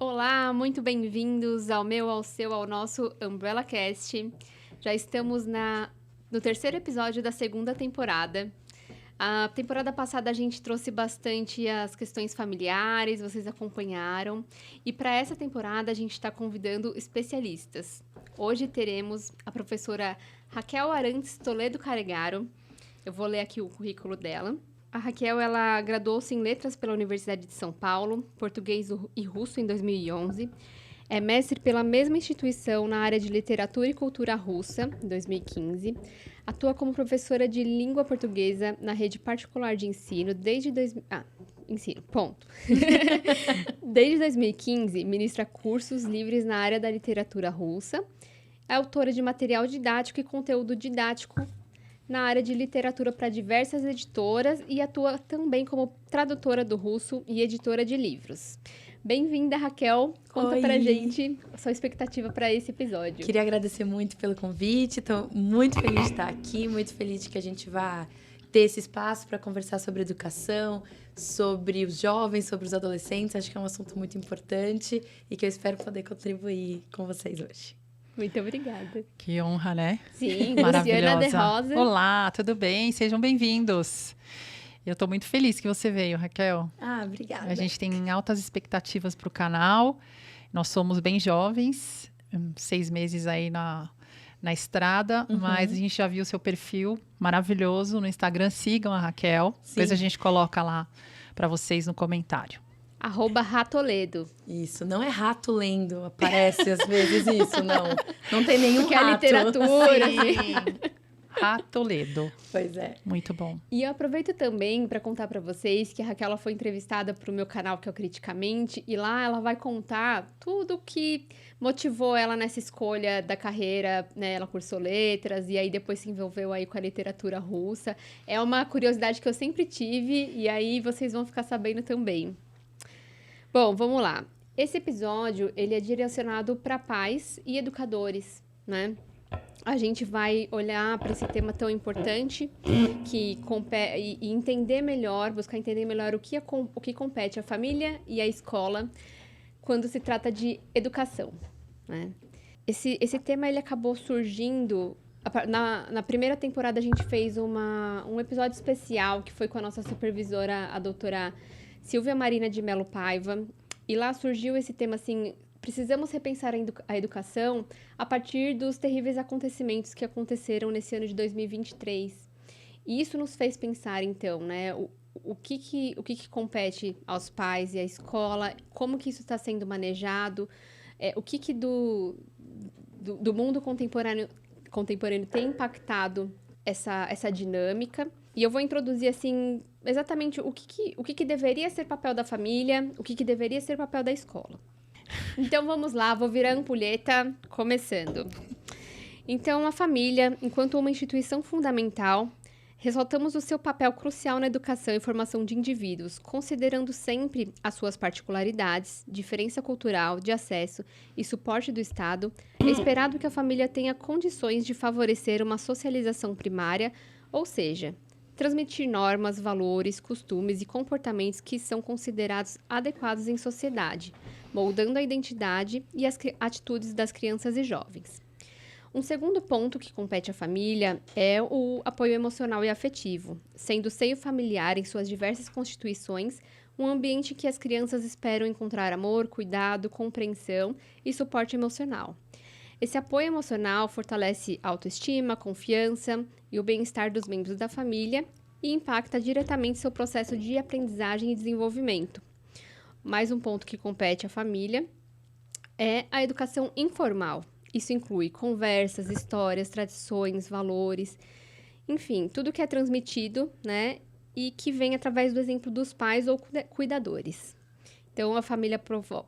Olá, muito bem-vindos ao meu, ao seu, ao nosso Umbrella Cast. Já estamos no terceiro episódio da segunda temporada. A temporada passada a gente trouxe bastante as questões familiares, vocês acompanharam. E para essa temporada a gente está convidando especialistas. Hoje teremos a professora Raquel Arantes Toledo Carregaro. Eu vou ler aqui o currículo dela. A Raquel, ela graduou-se em Letras pela Universidade de São Paulo, Português e Russo em 2011. É mestre pela mesma instituição na área de Literatura e Cultura Russa, em 2015. Atua como professora de Língua Portuguesa na rede particular de ensino desde... ensino, ponto. Desde 2015, ministra cursos livres na área da literatura russa. É autora de material didático e conteúdo didático na área de literatura para diversas editoras e atua também como tradutora do russo e editora de livros. Bem-vinda, Raquel. Conta Oi. pra gente a sua expectativa para esse episódio. Queria agradecer muito pelo convite. Estou muito feliz de estar aqui, muito feliz de que a gente vá ter esse espaço para conversar sobre educação, sobre os jovens, sobre os adolescentes. Acho que é um assunto muito importante e que eu espero poder contribuir com vocês hoje. Muito obrigada. Que honra, né? Sim, Luciana de Rosa. Olá, tudo bem? Sejam bem-vindos. Eu estou muito feliz que você veio, Raquel. Obrigada. A gente tem altas expectativas para o canal. Nós somos bem jovens, 6 meses aí na estrada, mas a gente já viu o seu perfil maravilhoso no Instagram. Sigam a Raquel. Sim. Depois a gente coloca lá para vocês no comentário. @Ratoledo. Isso, não é rato lendo, aparece às vezes isso, não. Não tem nenhum Porque rato. é literatura. Sim. Ratoledo. Pois é. Muito bom. E eu aproveito também para contar para vocês que a Raquel ela foi entrevistada para o meu canal, que é o Criticamente, e lá ela vai contar tudo o que motivou ela nessa escolha da carreira, né? Ela cursou letras e aí depois se envolveu aí com a literatura russa. É uma curiosidade que eu sempre tive e aí vocês vão ficar sabendo também. Bom, vamos lá. Esse episódio, ele é direcionado para pais e educadores, né? A gente vai olhar para esse tema tão importante e entender melhor, buscar entender melhor o que compete à família e à escola quando se trata de educação, né? Esse tema, ele acabou surgindo... Na primeira temporada, a gente fez um episódio especial que foi com a nossa supervisora, a doutora Silvia Marina de Melo Paiva, e lá surgiu esse tema assim: precisamos repensar a educação a partir dos terríveis acontecimentos que aconteceram nesse ano de 2023. E isso nos fez pensar, então, né, o que compete aos pais e à escola, como que isso está sendo manejado, o que do mundo contemporâneo tem impactado essa dinâmica. E eu vou introduzir, assim, exatamente o que deveria ser papel da família, o que deveria ser papel da escola. Então, vamos lá, vou virar ampulheta, começando. Então, a família, enquanto uma instituição fundamental, ressaltamos o seu papel crucial na educação e formação de indivíduos, considerando sempre as suas particularidades, diferença cultural, de acesso e suporte do Estado. É esperado que a família tenha condições de favorecer uma socialização primária, ou seja, transmitir normas, valores, costumes e comportamentos que são considerados adequados em sociedade, moldando a identidade e as atitudes das crianças e jovens. Um segundo ponto que compete à família é o apoio emocional e afetivo, sendo o seio familiar em suas diversas constituições um ambiente que as crianças esperam encontrar amor, cuidado, compreensão e suporte emocional. Esse apoio emocional fortalece a autoestima, a confiança e o bem-estar dos membros da família e impacta diretamente seu processo de aprendizagem e desenvolvimento. Mais um ponto que compete à família é a educação informal. Isso inclui conversas, histórias, tradições, valores, enfim, tudo que é transmitido, né, e que vem através do exemplo dos pais ou cuidadores. Então, a família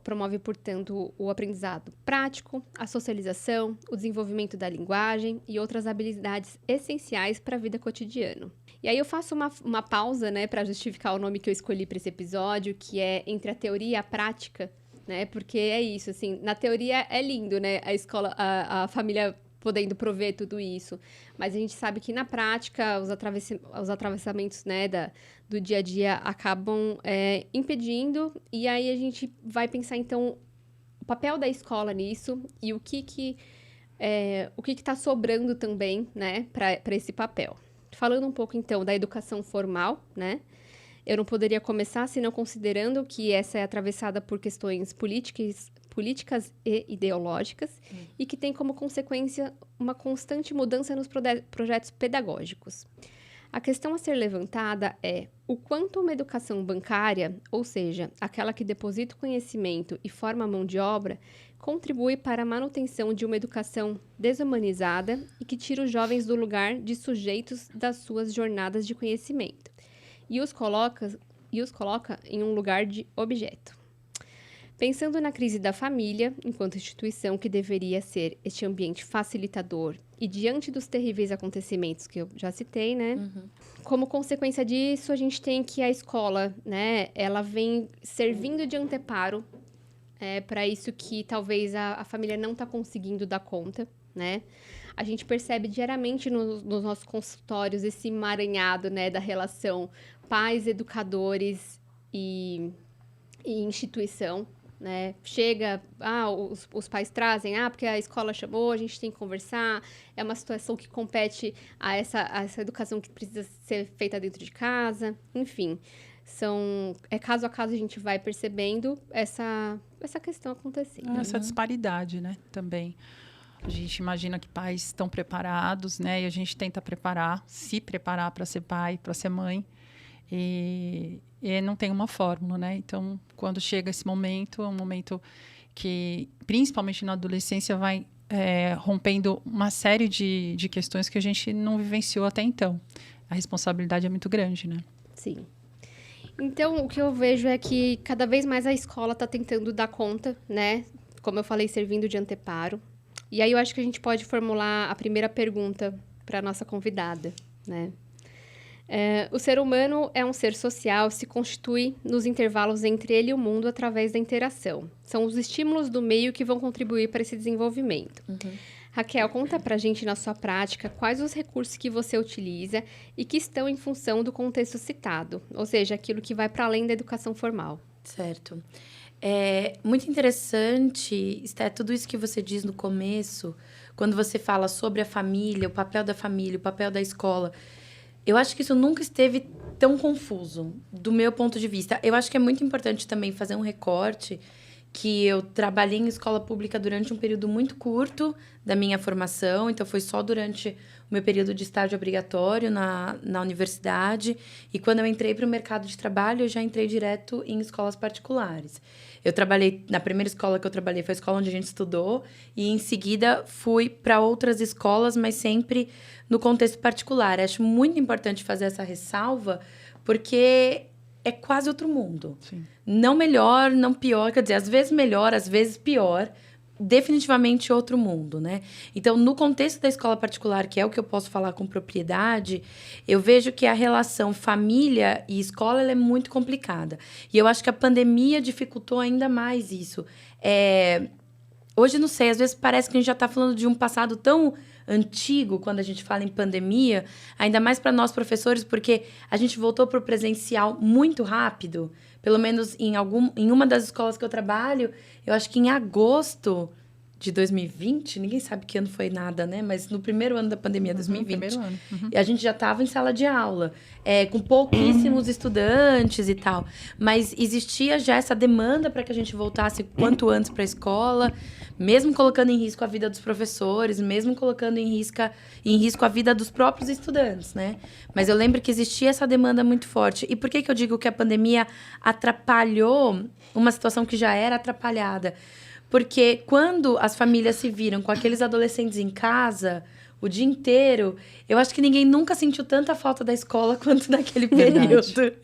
promove, portanto, o aprendizado prático, a socialização, o desenvolvimento da linguagem e outras habilidades essenciais para a vida cotidiana. E aí eu faço uma pausa, né, para justificar o nome que eu escolhi para esse episódio, que é Entre a Teoria e a Prática, né? Porque é isso, assim, na teoria é lindo, né? A escola, a família podendo prover tudo isso. Mas a gente sabe que na prática os atravessamentos, né, do dia a dia acabam impedindo. E aí a gente vai pensar, então, papel da escola nisso e o que está sobrando também, né, para esse papel. Falando um pouco, então, da educação formal, né? Eu não poderia começar senão considerando que essa é atravessada por questões políticas e ideológicas e que tem como consequência uma constante mudança nos projetos pedagógicos. A questão a ser levantada é o quanto uma educação bancária, ou seja, aquela que deposita o conhecimento e forma a mão de obra, contribui para a manutenção de uma educação desumanizada e que tira os jovens do lugar de sujeitos das suas jornadas de conhecimento e os coloca em um lugar de objeto. Pensando na crise da família, enquanto instituição que deveria ser este ambiente facilitador e diante dos terríveis acontecimentos que eu já citei, né? Como consequência disso, a gente tem que a escola, né? Ela vem servindo de anteparo para isso que talvez a família não está conseguindo dar conta, né? A gente percebe diariamente nos nossos consultórios esse emaranhado, né, da relação pais, educadores e instituição, né? Chega, os pais trazem, porque a escola chamou, a gente tem que conversar, é uma situação que compete a essa educação que precisa ser feita dentro de casa, enfim. Caso a caso a gente vai percebendo essa questão acontecendo. Essa disparidade, né, também. A gente imagina que pais estão preparados, né, e a gente tenta se preparar para ser pai, para ser mãe, e não tem uma fórmula, né? Então, quando chega esse momento, é um momento que, principalmente na adolescência, vai rompendo uma série de questões que a gente não vivenciou até então. A responsabilidade é muito grande, né? Sim. Então, o que eu vejo é que cada vez mais a escola está tentando dar conta, né? Como eu falei, servindo de anteparo. E aí eu acho que a gente pode formular a primeira pergunta para a nossa convidada, né? O ser humano é um ser social, se constitui nos intervalos entre ele e o mundo através da interação. São os estímulos do meio que vão contribuir para esse desenvolvimento. Raquel, conta pra gente na sua prática quais os recursos que você utiliza e que estão em função do contexto citado, ou seja, aquilo que vai para além da educação formal. Certo. É muito interessante, Esté, tudo isso que você diz no começo, quando você fala sobre a família, o papel da família, o papel da escola. Eu acho que isso nunca esteve tão confuso, do meu ponto de vista. Eu acho que é muito importante também fazer um recorte que eu trabalhei em escola pública durante um período muito curto da minha formação, então foi só durante o meu período de estágio obrigatório na universidade, e quando eu entrei para o mercado de trabalho, eu já entrei direto em escolas particulares. Eu trabalhei, na primeira escola que eu trabalhei foi a escola onde a gente estudou, e em seguida fui para outras escolas, mas sempre no contexto particular. Acho muito importante fazer essa ressalva, porque é quase outro mundo. Sim. Não melhor, não pior, quer dizer, às vezes melhor, às vezes pior, definitivamente outro mundo, né? Então, no contexto da escola particular, que é o que eu posso falar com propriedade, eu vejo que a relação família e escola ela é muito complicada. E eu acho que a pandemia dificultou ainda mais isso. Hoje, não sei, às vezes parece que a gente já está falando de um passado tão antigo quando a gente fala em pandemia, ainda mais para nós professores, porque a gente voltou para o presencial muito rápido. Pelo menos em uma das escolas que eu trabalho, eu acho que em agosto de 2020, ninguém sabe que ano foi nada, né? Mas no primeiro ano da pandemia, 2020, primeiro ano. a gente já estava em sala de aula, com pouquíssimos estudantes e tal. Mas existia já essa demanda para que a gente voltasse quanto antes para a escola, mesmo colocando em risco a vida dos professores, mesmo colocando em risco a vida dos próprios estudantes, né? Mas eu lembro que existia essa demanda muito forte. E por que eu digo que a pandemia atrapalhou uma situação que já era atrapalhada? Porque quando as famílias se viram com aqueles adolescentes em casa o dia inteiro, eu acho que ninguém nunca sentiu tanta falta da escola quanto naquele período.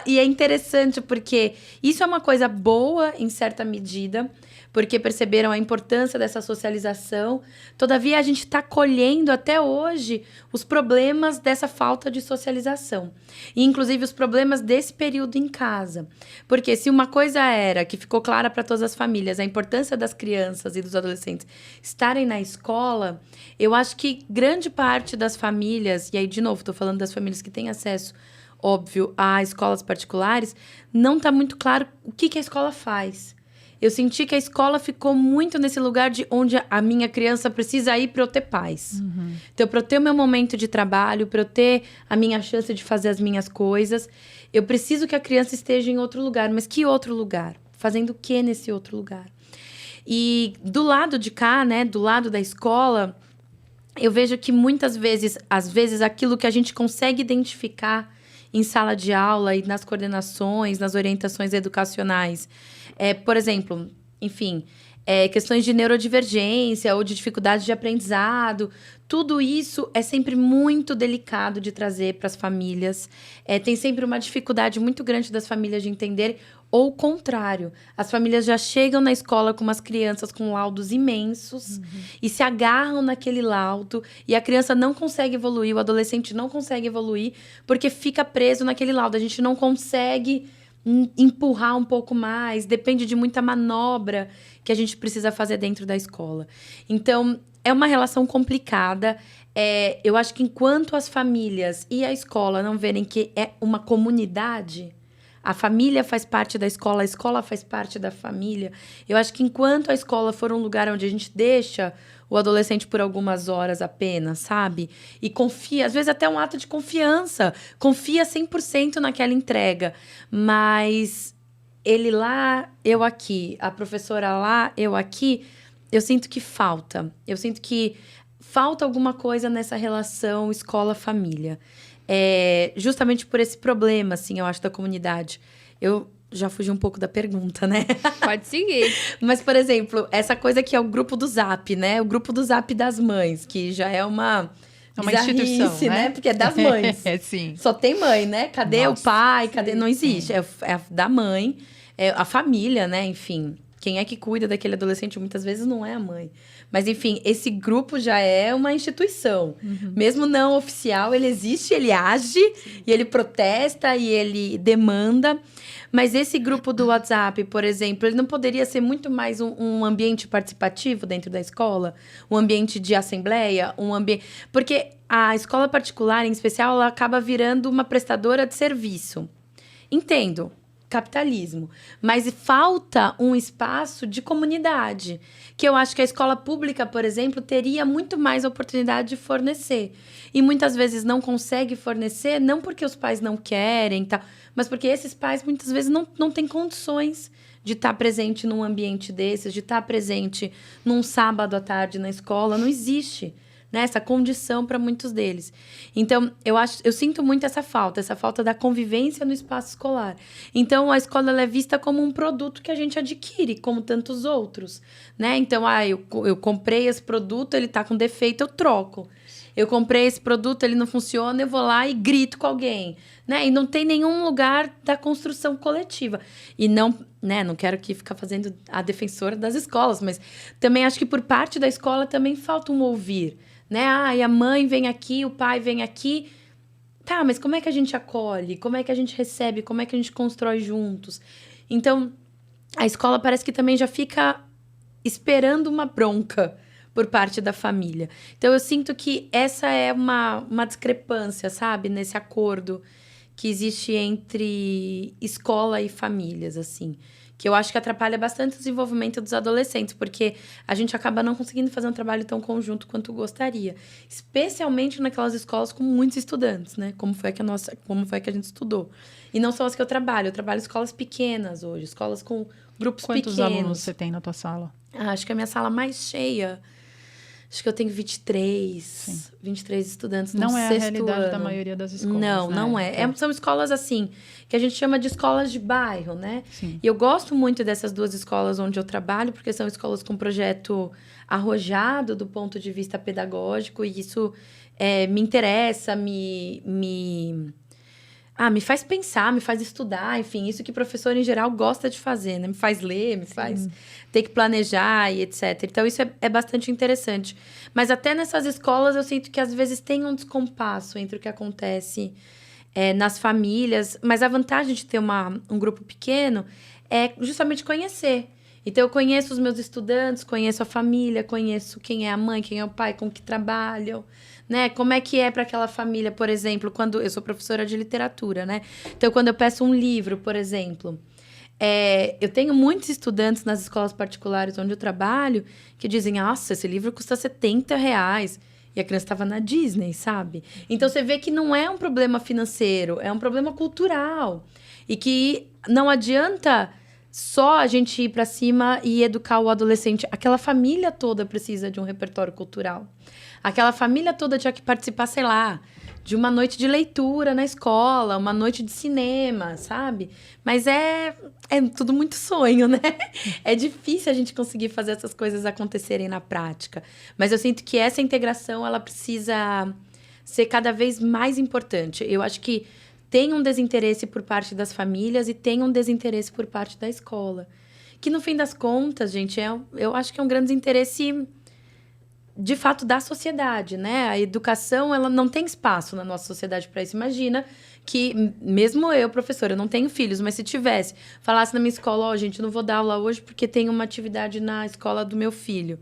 E é interessante porque isso é uma coisa boa em certa medida, porque perceberam a importância dessa socialização. Todavia, a gente está colhendo até hoje os problemas dessa falta de socialização. E, inclusive, os problemas desse período em casa. Porque se uma coisa era, que ficou clara para todas as famílias, a importância das crianças e dos adolescentes estarem na escola, eu acho que grande parte das famílias, e aí, de novo, estou falando das famílias que têm acesso, óbvio, a escolas particulares, não está muito claro o que a escola faz. eu senti que a escola ficou muito nesse lugar de onde a minha criança precisa ir para eu ter paz. Então, para eu ter o meu momento de trabalho, para eu ter a minha chance de fazer as minhas coisas, eu preciso que a criança esteja em outro lugar. Mas que outro lugar? Fazendo o que nesse outro lugar? E do lado de cá, né, do lado da escola, eu vejo que muitas vezes, às vezes, aquilo que a gente consegue identificar em sala de aula e nas coordenações, nas orientações educacionais, por exemplo, enfim, questões de neurodivergência ou de dificuldade de aprendizado, tudo isso é sempre muito delicado de trazer para as famílias. Tem sempre uma dificuldade muito grande das famílias de entender, ou o contrário. As famílias já chegam na escola com umas crianças com laudos imensos e se agarram naquele laudo e a criança não consegue evoluir, o adolescente não consegue evoluir porque fica preso naquele laudo. A gente não consegue empurrar um pouco mais, depende de muita manobra que a gente precisa fazer dentro da escola. Então, é uma relação complicada. Eu acho que enquanto as famílias e a escola não verem que é uma comunidade, a família faz parte da escola, a escola faz parte da família. Eu acho que enquanto a escola for um lugar onde a gente deixa o adolescente por algumas horas apenas, sabe? E confia, às vezes até um ato de confiança. Confia 100% naquela entrega. Mas ele lá, eu aqui. A professora lá, eu aqui. Eu sinto que falta. Eu sinto que falta alguma coisa nessa relação escola-família. Justamente por esse problema, assim, eu acho, da comunidade. Eu já fugi um pouco da pergunta, né? Pode seguir. Mas, por exemplo, essa coisa que é o grupo do Zap, né? O grupo do Zap das mães, que já é uma instituição, né? Porque é das mães. Sim. Só tem mãe, né? Cadê o pai? sim, Cadê? Não existe. É da mãe, a família, né? Enfim, quem é que cuida daquele adolescente muitas vezes não é a mãe. Mas, enfim, esse grupo já é uma instituição. Mesmo não oficial, ele existe, ele age, e ele protesta, e ele demanda. Mas esse grupo do WhatsApp, por exemplo, ele não poderia ser muito mais um ambiente participativo dentro da escola? Um ambiente de assembleia? Porque a escola particular, em especial, ela acaba virando uma prestadora de serviço. Entendo. Capitalismo, mas falta um espaço de comunidade, que eu acho que a escola pública, por exemplo, teria muito mais oportunidade de fornecer. E muitas vezes não consegue fornecer, não porque os pais não querem, tá, mas porque esses pais muitas vezes não têm condições de estar presente num ambiente desses, de estar presente num sábado à tarde na escola. Não existe, né, essa condição para muitos deles. Então, eu sinto muito essa falta da convivência no espaço escolar. Então, a escola ela é vista como um produto que a gente adquire, como tantos outros, né? Então, eu comprei esse produto, ele está com defeito, eu troco. Eu comprei esse produto, ele não funciona, eu vou lá e grito com alguém, né? E não tem nenhum lugar da construção coletiva. E não, né, não quero aqui ficar fazendo a defensora das escolas, mas também acho que por parte da escola também falta um ouvir, né? E a mãe vem aqui, o pai vem aqui. Tá, mas como é que a gente acolhe? Como é que a gente recebe? Como é que a gente constrói juntos? Então, a escola parece que também já fica esperando uma bronca por parte da família. Então, eu sinto que essa é uma discrepância, sabe? Nesse acordo que existe entre escola e famílias, assim. Que eu acho que atrapalha bastante o desenvolvimento dos adolescentes, porque a gente acaba não conseguindo fazer um trabalho tão conjunto quanto gostaria. Especialmente naquelas escolas com muitos estudantes, né? Como foi que a gente estudou. E não são as que eu trabalho escolas pequenas hoje, escolas com grupos pequenos. Quantos alunos você tem na tua sala? Acho que a minha sala mais cheia... Acho que eu tenho 23 estudantes no sexto ano. Não é a realidade da maioria das escolas, Não, né? não é. São escolas, assim, que a gente chama de escolas de bairro, né? Sim. E eu gosto muito dessas duas escolas onde eu trabalho, porque são escolas com projeto arrojado do ponto de vista pedagógico, e isso me interessa, me faz pensar, me faz estudar, enfim, isso que professor em geral gosta de fazer, né? Me faz ler, me faz ter que planejar e etc. Então, isso é bastante interessante. Mas até nessas escolas, eu sinto que às vezes tem um descompasso entre o que acontece nas famílias. Mas a vantagem de ter um grupo pequeno é justamente conhecer. Então, eu conheço os meus estudantes, conheço a família, conheço quem é a mãe, quem é o pai, com que trabalham, né? Como é que é para aquela família, por exemplo, quando eu sou professora de literatura, né? Então, quando eu peço um livro, por exemplo, Eu tenho muitos estudantes nas escolas particulares onde eu trabalho que dizem, nossa, esse livro custa R$70. E a criança estava na Disney, sabe? Então, você vê que não é um problema financeiro, é um problema cultural. E que não adianta só a gente ir para cima e educar o adolescente. Aquela família toda precisa de um repertório cultural. Aquela família toda tinha que participar, sei lá, de uma noite de leitura na escola, uma noite de cinema, sabe? Mas é tudo muito sonho, né? É difícil a gente conseguir fazer essas coisas acontecerem na prática. Mas eu sinto que essa integração, ela precisa ser cada vez mais importante. Eu acho que tem um desinteresse por parte das famílias e tem um desinteresse por parte da escola. Que, no fim das contas, gente, eu acho que é um grande desinteresse, de fato, da sociedade, né? A educação, ela não tem espaço na nossa sociedade para isso. Imagina que, mesmo eu, professora, eu não tenho filhos, mas se tivesse, falasse na minha escola, ó, gente, eu não vou dar aula hoje porque tem uma atividade na escola do meu filho.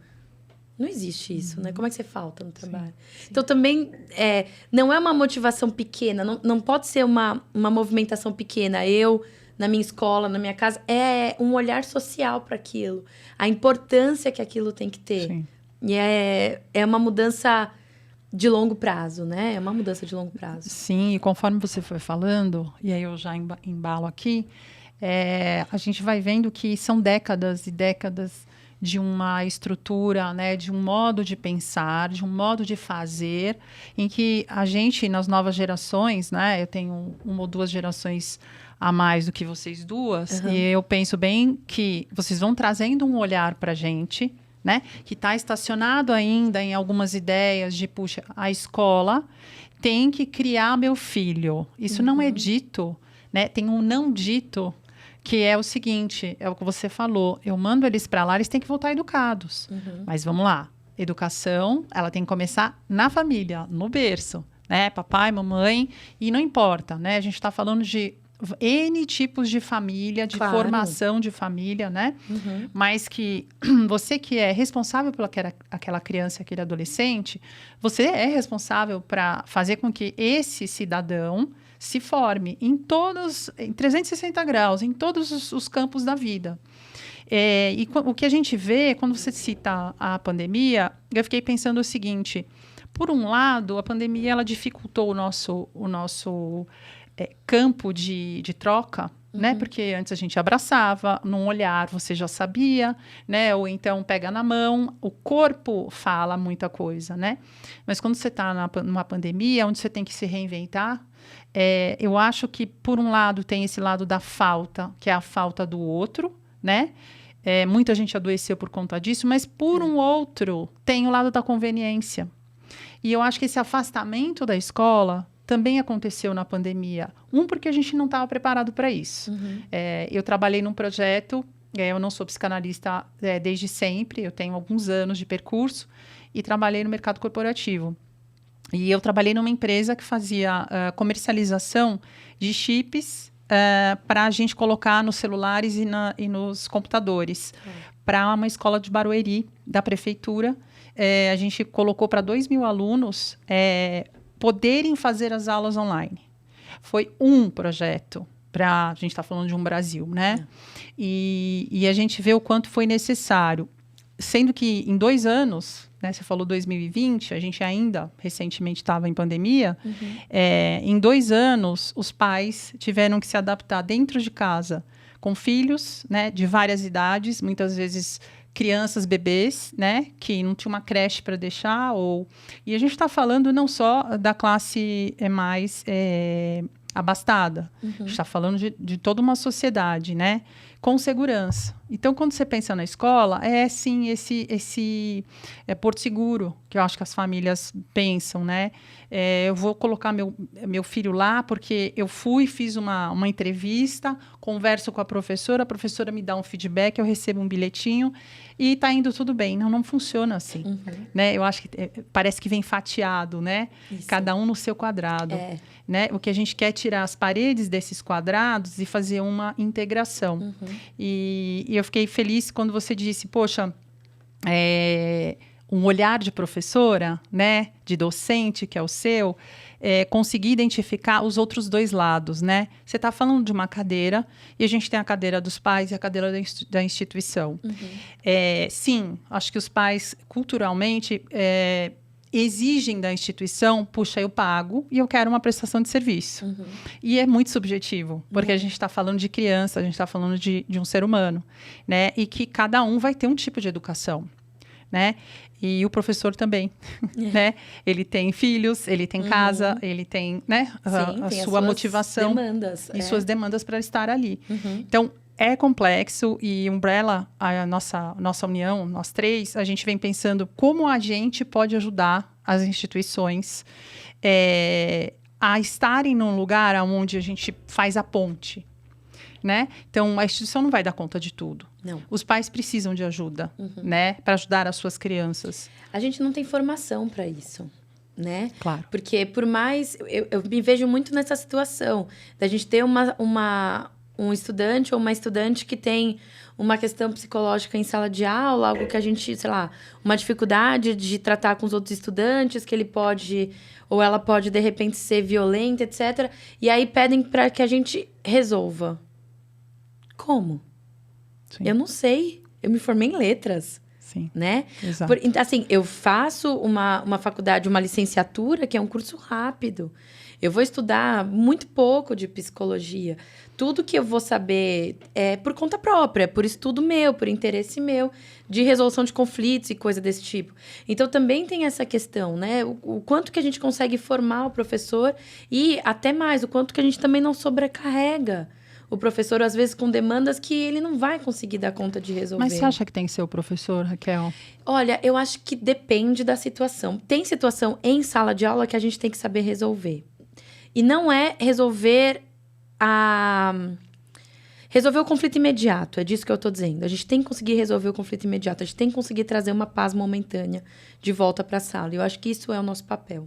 Não existe isso, né? Como é que você falta no trabalho? Sim. Então, também, não é uma motivação pequena, não pode ser uma movimentação pequena. Eu, na minha escola, na minha casa, é um olhar social para aquilo. A importância que aquilo tem que ter. Sim. E é uma mudança de longo prazo, né? É uma mudança de longo prazo. Sim, e conforme você foi falando, e aí eu já embalo aqui, a gente vai vendo que são décadas e décadas de uma estrutura, né, de um modo de pensar, de um modo de fazer, em que a gente, nas novas gerações, né, eu tenho uma ou duas gerações a mais do que vocês duas, e eu penso bem que vocês vão trazendo um olhar para a gente, né, que está estacionado ainda em algumas ideias de, puxa, a escola tem que criar meu filho. Isso não é dito, né, tem um não dito, que é o seguinte, é o que você falou, eu mando eles para lá, eles têm que voltar educados. Mas vamos lá, educação, ela tem que começar na família, no berço, né? Papai, mamãe, e não importa, né? A gente está falando de N tipos de família, de formação de família, né? Mas que você que é responsável por aquela criança, aquele adolescente, você é responsável para fazer com que esse cidadão se forme em 360 graus, em todos os campos da vida. E o que a gente vê, quando você cita a pandemia, eu fiquei pensando o seguinte, por um lado, a pandemia ela dificultou o nosso campo de troca, né? Porque antes a gente abraçava, num olhar você já sabia, né? Ou então pega na mão, o corpo fala muita coisa, né? Mas quando você está numa pandemia, onde você tem que se reinventar, eu acho que, por um lado, tem esse lado da falta, que é a falta do outro, né? Muita gente adoeceu por conta disso, mas, por um outro, tem o lado da conveniência. E eu acho que esse afastamento da escola também aconteceu na pandemia. Porque a gente não estava preparado para isso. Eu trabalhei num projeto, eu não sou psicanalista desde sempre, eu tenho alguns anos de percurso, e trabalhei no mercado corporativo. E eu trabalhei numa empresa que fazia comercialização de chips para a gente colocar nos celulares e nos computadores. Para uma escola de Barueri, da prefeitura, a gente colocou para 2.000 alunos poderem fazer as aulas online. Foi um projeto, a gente está falando de um Brasil, né? E a gente vê o quanto foi necessário. Sendo que em 2 anos, né, você falou 2020, a gente ainda recentemente estava em pandemia, em 2 anos os pais tiveram que se adaptar dentro de casa com filhos, né, de várias idades, muitas vezes crianças, bebês, né, que não tinha uma creche para deixar. E a gente está falando não só da classe mais abastada, a gente está falando de toda uma sociedade, né, com segurança. Então, quando você pensa na escola, sim esse porto seguro, que eu acho que as famílias pensam, né? Eu vou colocar meu filho lá porque eu fiz uma entrevista, converso com a professora me dá um feedback, eu recebo um bilhetinho e está indo tudo bem. Não funciona assim, né? Eu acho que parece que vem fatiado, né? Isso. Cada um no seu quadrado, né? O que a gente quer é tirar as paredes desses quadrados e fazer uma integração. E eu fiquei feliz quando você disse, poxa, um olhar de professora, né, de docente, que é o seu, conseguir identificar os outros dois lados, né? Você está falando de uma cadeira e a gente tem a cadeira dos pais e a cadeira da instituição. Sim, acho que os pais, culturalmente, exigem da instituição, puxa, eu pago e eu quero uma prestação de serviço. E é muito subjetivo, porque a gente está falando de criança, a gente está falando de um ser humano, né? E que cada um vai ter um tipo de educação, né? E o professor também, né? Ele tem filhos, ele tem casa, ele tem, né? Sim, a tem sua as motivação demandas, e suas demandas para estar ali. Então, é complexo e Umbrella, a nossa união, nós três, a gente vem pensando como a gente pode ajudar as instituições a estarem num lugar onde a gente faz a ponte, né? Então, a instituição não vai dar conta de tudo. Não. Os pais precisam de ajuda, né? Para ajudar as suas crianças. A gente não tem formação para isso, né? Claro. Porque por mais... Eu me vejo muito nessa situação da gente ter um estudante ou uma estudante que tem uma questão psicológica em sala de aula, algo que a gente, sei lá, uma dificuldade de tratar com os outros estudantes, que ele pode, ou ela pode, de repente, ser violenta, etc. E aí pedem para que a gente resolva. Como? Sim. Eu não sei. Eu me formei em letras. Sim. Né? Exato. Assim, eu faço uma faculdade, uma licenciatura, que é um curso rápido. Eu vou estudar muito pouco de psicologia. Tudo que eu vou saber é por conta própria, por estudo meu, por interesse meu, de resolução de conflitos e coisa desse tipo. Então, também tem essa questão, né? O quanto que a gente consegue formar o professor e, até mais, o quanto que a gente também não sobrecarrega o professor, às vezes, com demandas que ele não vai conseguir dar conta de resolver. Mas você acha que tem que ser o professor, Raquel? Olha, eu acho que depende da situação. Tem situação em sala de aula que a gente tem que saber resolver. E não é resolver o conflito imediato. É disso que eu estou dizendo. A gente tem que conseguir resolver o conflito imediato. A gente tem que conseguir trazer uma paz momentânea de volta para a sala. E eu acho que isso é o nosso papel.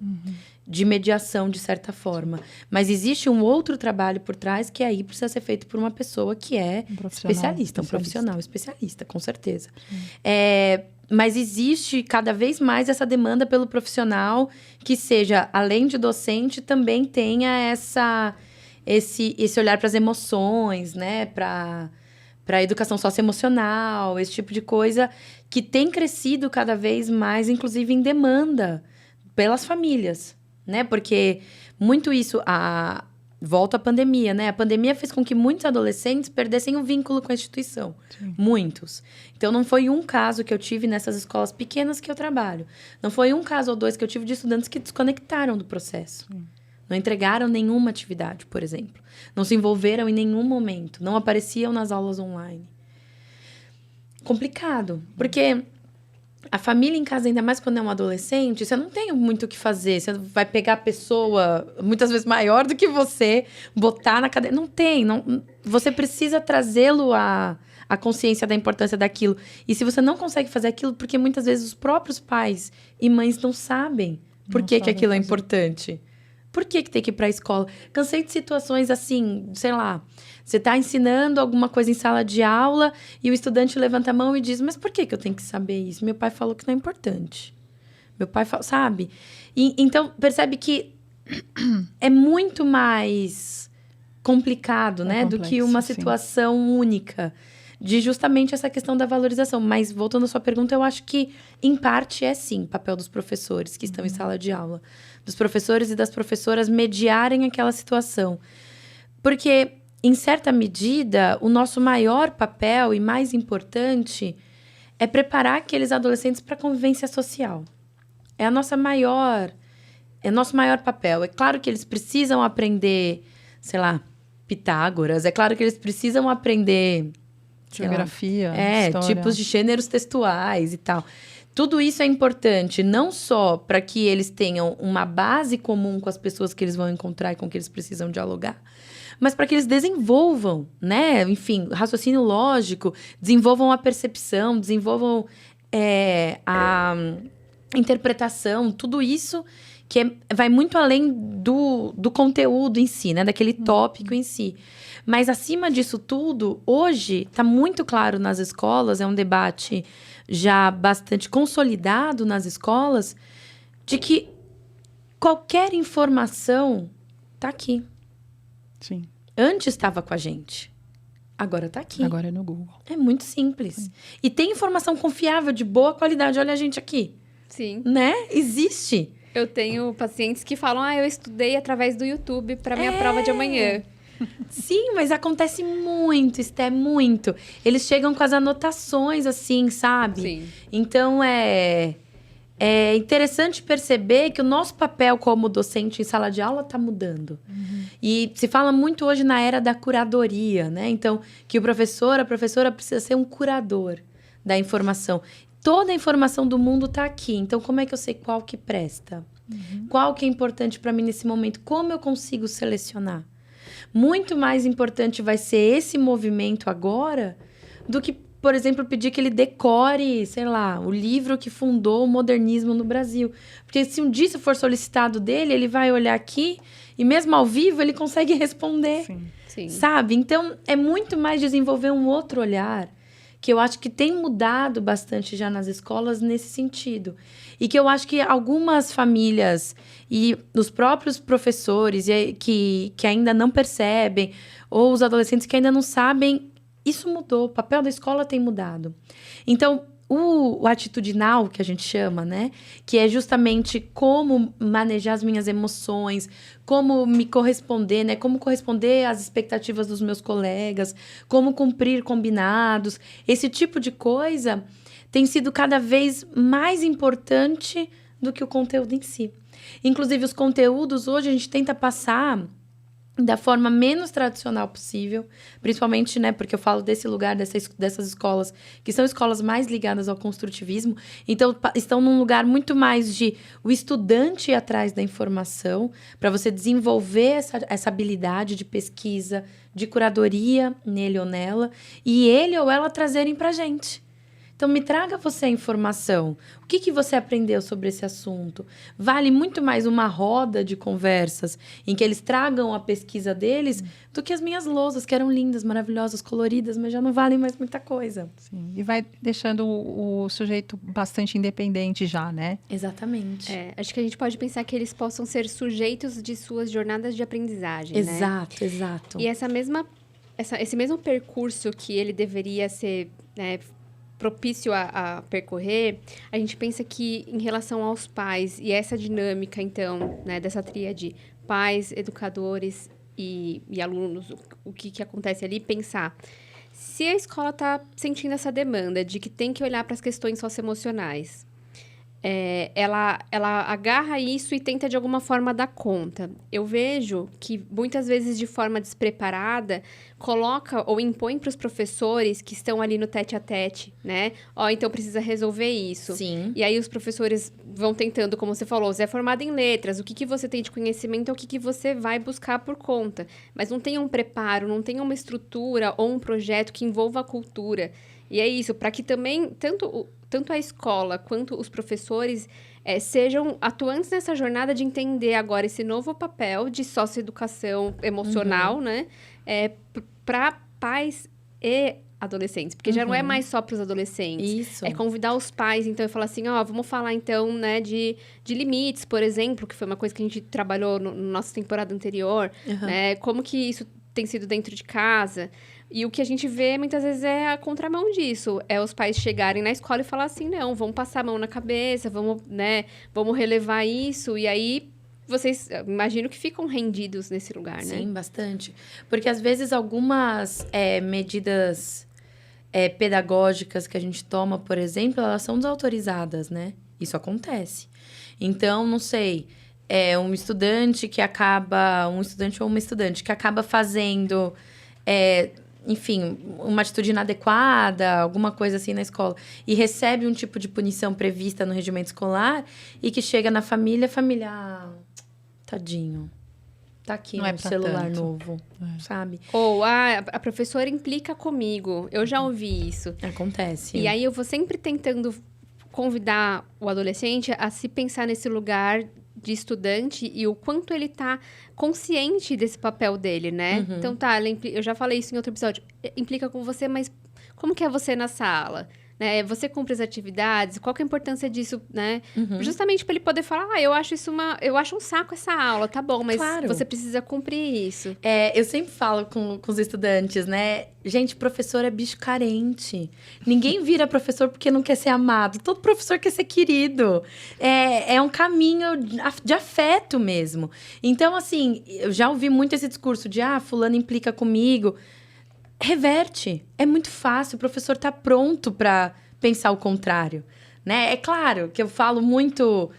De mediação, de certa forma. Mas existe um outro trabalho por trás que aí precisa ser feito por uma pessoa que é especialista, um profissional especialista, com certeza. Mas existe cada vez mais essa demanda pelo profissional que seja, além de docente, também tenha esse olhar para as emoções, né? Para a educação socioemocional, esse tipo de coisa que tem crescido cada vez mais, inclusive em demanda pelas famílias, né? Porque muito isso... Volta à pandemia, né? A pandemia fez com que muitos adolescentes perdessem o vínculo com a instituição. Sim. Muitos. Então, não foi um caso que eu tive nessas escolas pequenas que eu trabalho. Não foi um caso ou dois que eu tive de estudantes que desconectaram do processo. Sim. Não entregaram nenhuma atividade, por exemplo. Não se envolveram em nenhum momento. Não apareciam nas aulas online. Complicado. Porque... a família em casa, ainda mais quando é um adolescente, você não tem muito o que fazer. Você vai pegar a pessoa, muitas vezes maior do que você, botar na cadeira. Não tem. Você precisa trazê-lo à consciência da importância daquilo. E se você não consegue fazer aquilo, porque muitas vezes os próprios pais e mães não sabem por que aquilo é importante. Por que tem que ir para a escola? Cansei de situações assim, sei lá... Você está ensinando alguma coisa em sala de aula e o estudante levanta a mão e diz, mas por que eu tenho que saber isso? Meu pai falou que não é importante. Meu pai falou, sabe? Então, percebe que é muito mais complicado, né? Complexo, do que uma situação única. De justamente essa questão da valorização. Mas, voltando à sua pergunta, eu acho que, em parte, é sim papel dos professores que estão em sala de aula. Dos professores e das professoras mediarem aquela situação. Porque... em certa medida, o nosso maior papel e mais importante é preparar aqueles adolescentes para a convivência social. É nosso maior papel. É claro que eles precisam aprender, sei lá, Pitágoras. É claro que eles precisam aprender... geografia, história. Tipos de gêneros textuais e tal. Tudo isso é importante, não só para que eles tenham uma base comum com as pessoas que eles vão encontrar e com que eles precisam dialogar, mas para que eles desenvolvam, né? Enfim, raciocínio lógico, desenvolvam a percepção, desenvolvam a interpretação, tudo isso que vai muito além do conteúdo em si, né? Daquele tópico em si. Mas acima disso tudo, hoje está muito claro nas escolas, é um debate já bastante consolidado nas escolas, de que qualquer informação está aqui. Sim. Antes estava com a gente. Agora está aqui. Agora é no Google. É muito simples. E tem informação confiável, de boa qualidade. Olha a gente aqui. Sim. Né? Existe. Eu tenho pacientes que falam, eu estudei através do YouTube para minha prova de amanhã. Sim, mas acontece muito, Esté, muito. Eles chegam com as anotações, assim, sabe? Sim. Então, é interessante perceber que o nosso papel como docente em sala de aula está mudando. E se fala muito hoje na era da curadoria, né? Então, que o professor, a professora precisa ser um curador da informação. Toda a informação do mundo está aqui. Então, como é que eu sei qual que presta? Qual que é importante para mim nesse momento? Como eu consigo selecionar? Muito mais importante vai ser esse movimento agora do que, por exemplo, pedir que ele decore, sei lá, o livro que fundou o modernismo no Brasil. Porque se um dia isso for solicitado dele, ele vai olhar aqui e mesmo ao vivo ele consegue responder. Sim. Sabe? Então, é muito mais desenvolver um outro olhar, que eu acho que tem mudado bastante já nas escolas nesse sentido. E que eu acho que algumas famílias e os próprios professores que ainda não percebem, ou os adolescentes que ainda não sabem, isso mudou, o papel da escola tem mudado. Então, o atitudinal, que a gente chama, né? Que é justamente como manejar as minhas emoções, como me corresponder, né? Como corresponder às expectativas dos meus colegas, como cumprir combinados. Esse tipo de coisa tem sido cada vez mais importante do que o conteúdo em si. Inclusive, os conteúdos hoje a gente tenta passar da forma menos tradicional possível, principalmente, né, porque eu falo desse lugar, dessas escolas, que são escolas mais ligadas ao construtivismo, então estão num lugar muito mais de o estudante ir atrás da informação, para você desenvolver essa habilidade de pesquisa, de curadoria nele ou nela, e ele ou ela trazerem pra gente. Então, me traga você a informação. O que você aprendeu sobre esse assunto? Vale muito mais uma roda de conversas em que eles tragam a pesquisa deles do que as minhas lousas, que eram lindas, maravilhosas, coloridas, mas já não valem mais muita coisa. Sim. E vai deixando o sujeito bastante independente já, né? Exatamente. Acho que a gente pode pensar que eles possam ser sujeitos de suas jornadas de aprendizagem, Exato, né? exato. E esse mesmo percurso que ele deveria ser, né, propício a percorrer, a gente pensa que em relação aos pais e essa dinâmica, então, né, dessa tríade pais, educadores e alunos, o que acontece ali, pensar se a escola está sentindo essa demanda de que tem que olhar para as questões socioemocionais, ela agarra isso e tenta de alguma forma dar conta. Eu vejo que muitas vezes de forma despreparada coloca ou impõe para os professores que estão ali no tete a tete, né? Então precisa resolver isso. Sim. E aí os professores vão tentando, como você falou, você é formado em letras, o que você tem de conhecimento é o que você vai buscar por conta. Mas não tem um preparo, não tem uma estrutura ou um projeto que envolva a cultura. E é isso, para que também, tanto a escola quanto os professores sejam atuantes nessa jornada de entender agora esse novo papel de socioeducação emocional, né? Para pais e adolescentes. Porque já não é mais só para os adolescentes. Isso. É convidar os pais, então, e falar assim, vamos falar, então, né, de limites, por exemplo, que foi uma coisa que a gente trabalhou na nossa temporada anterior, né? Como que isso tem sido dentro de casa. E o que a gente vê, muitas vezes, é a contramão disso. É os pais chegarem na escola e falar assim, não, vamos passar a mão na cabeça, vamos relevar isso. E aí, vocês, imagino que ficam rendidos nesse lugar, né? Sim, bastante. Porque, às vezes, algumas medidas pedagógicas que a gente toma, por exemplo, elas são desautorizadas, né? Isso acontece. Então, não sei, um estudante ou uma estudante que acaba fazendo... enfim, uma atitude inadequada, alguma coisa assim na escola, e recebe um tipo de punição prevista no regimento escolar, e que chega na família, tadinho, tá aqui Não é um pra celular tanto. novo, sabe? Ou, a professora implica comigo. Eu já ouvi isso. Acontece. E aí, eu vou sempre tentando convidar o adolescente a se pensar nesse lugar de estudante e o quanto ele tá consciente desse papel dele, né? Então tá, eu já falei isso em outro episódio, implica com você, mas como que é você na sala? Né? Você cumpre as atividades, qual que é a importância disso, né? Justamente para ele poder falar, eu acho um saco essa aula, tá bom, mas Claro. você precisa cumprir isso. Eu sempre falo com os estudantes, né? Gente, professor é bicho carente. Ninguém vira professor porque não quer ser amado. Todo professor quer ser querido. É um caminho de afeto mesmo. Então, assim, eu já ouvi muito esse discurso de, fulano implica comigo. Reverte. É muito fácil. O professor tá pronto para pensar o contrário, né? É claro que eu falo muito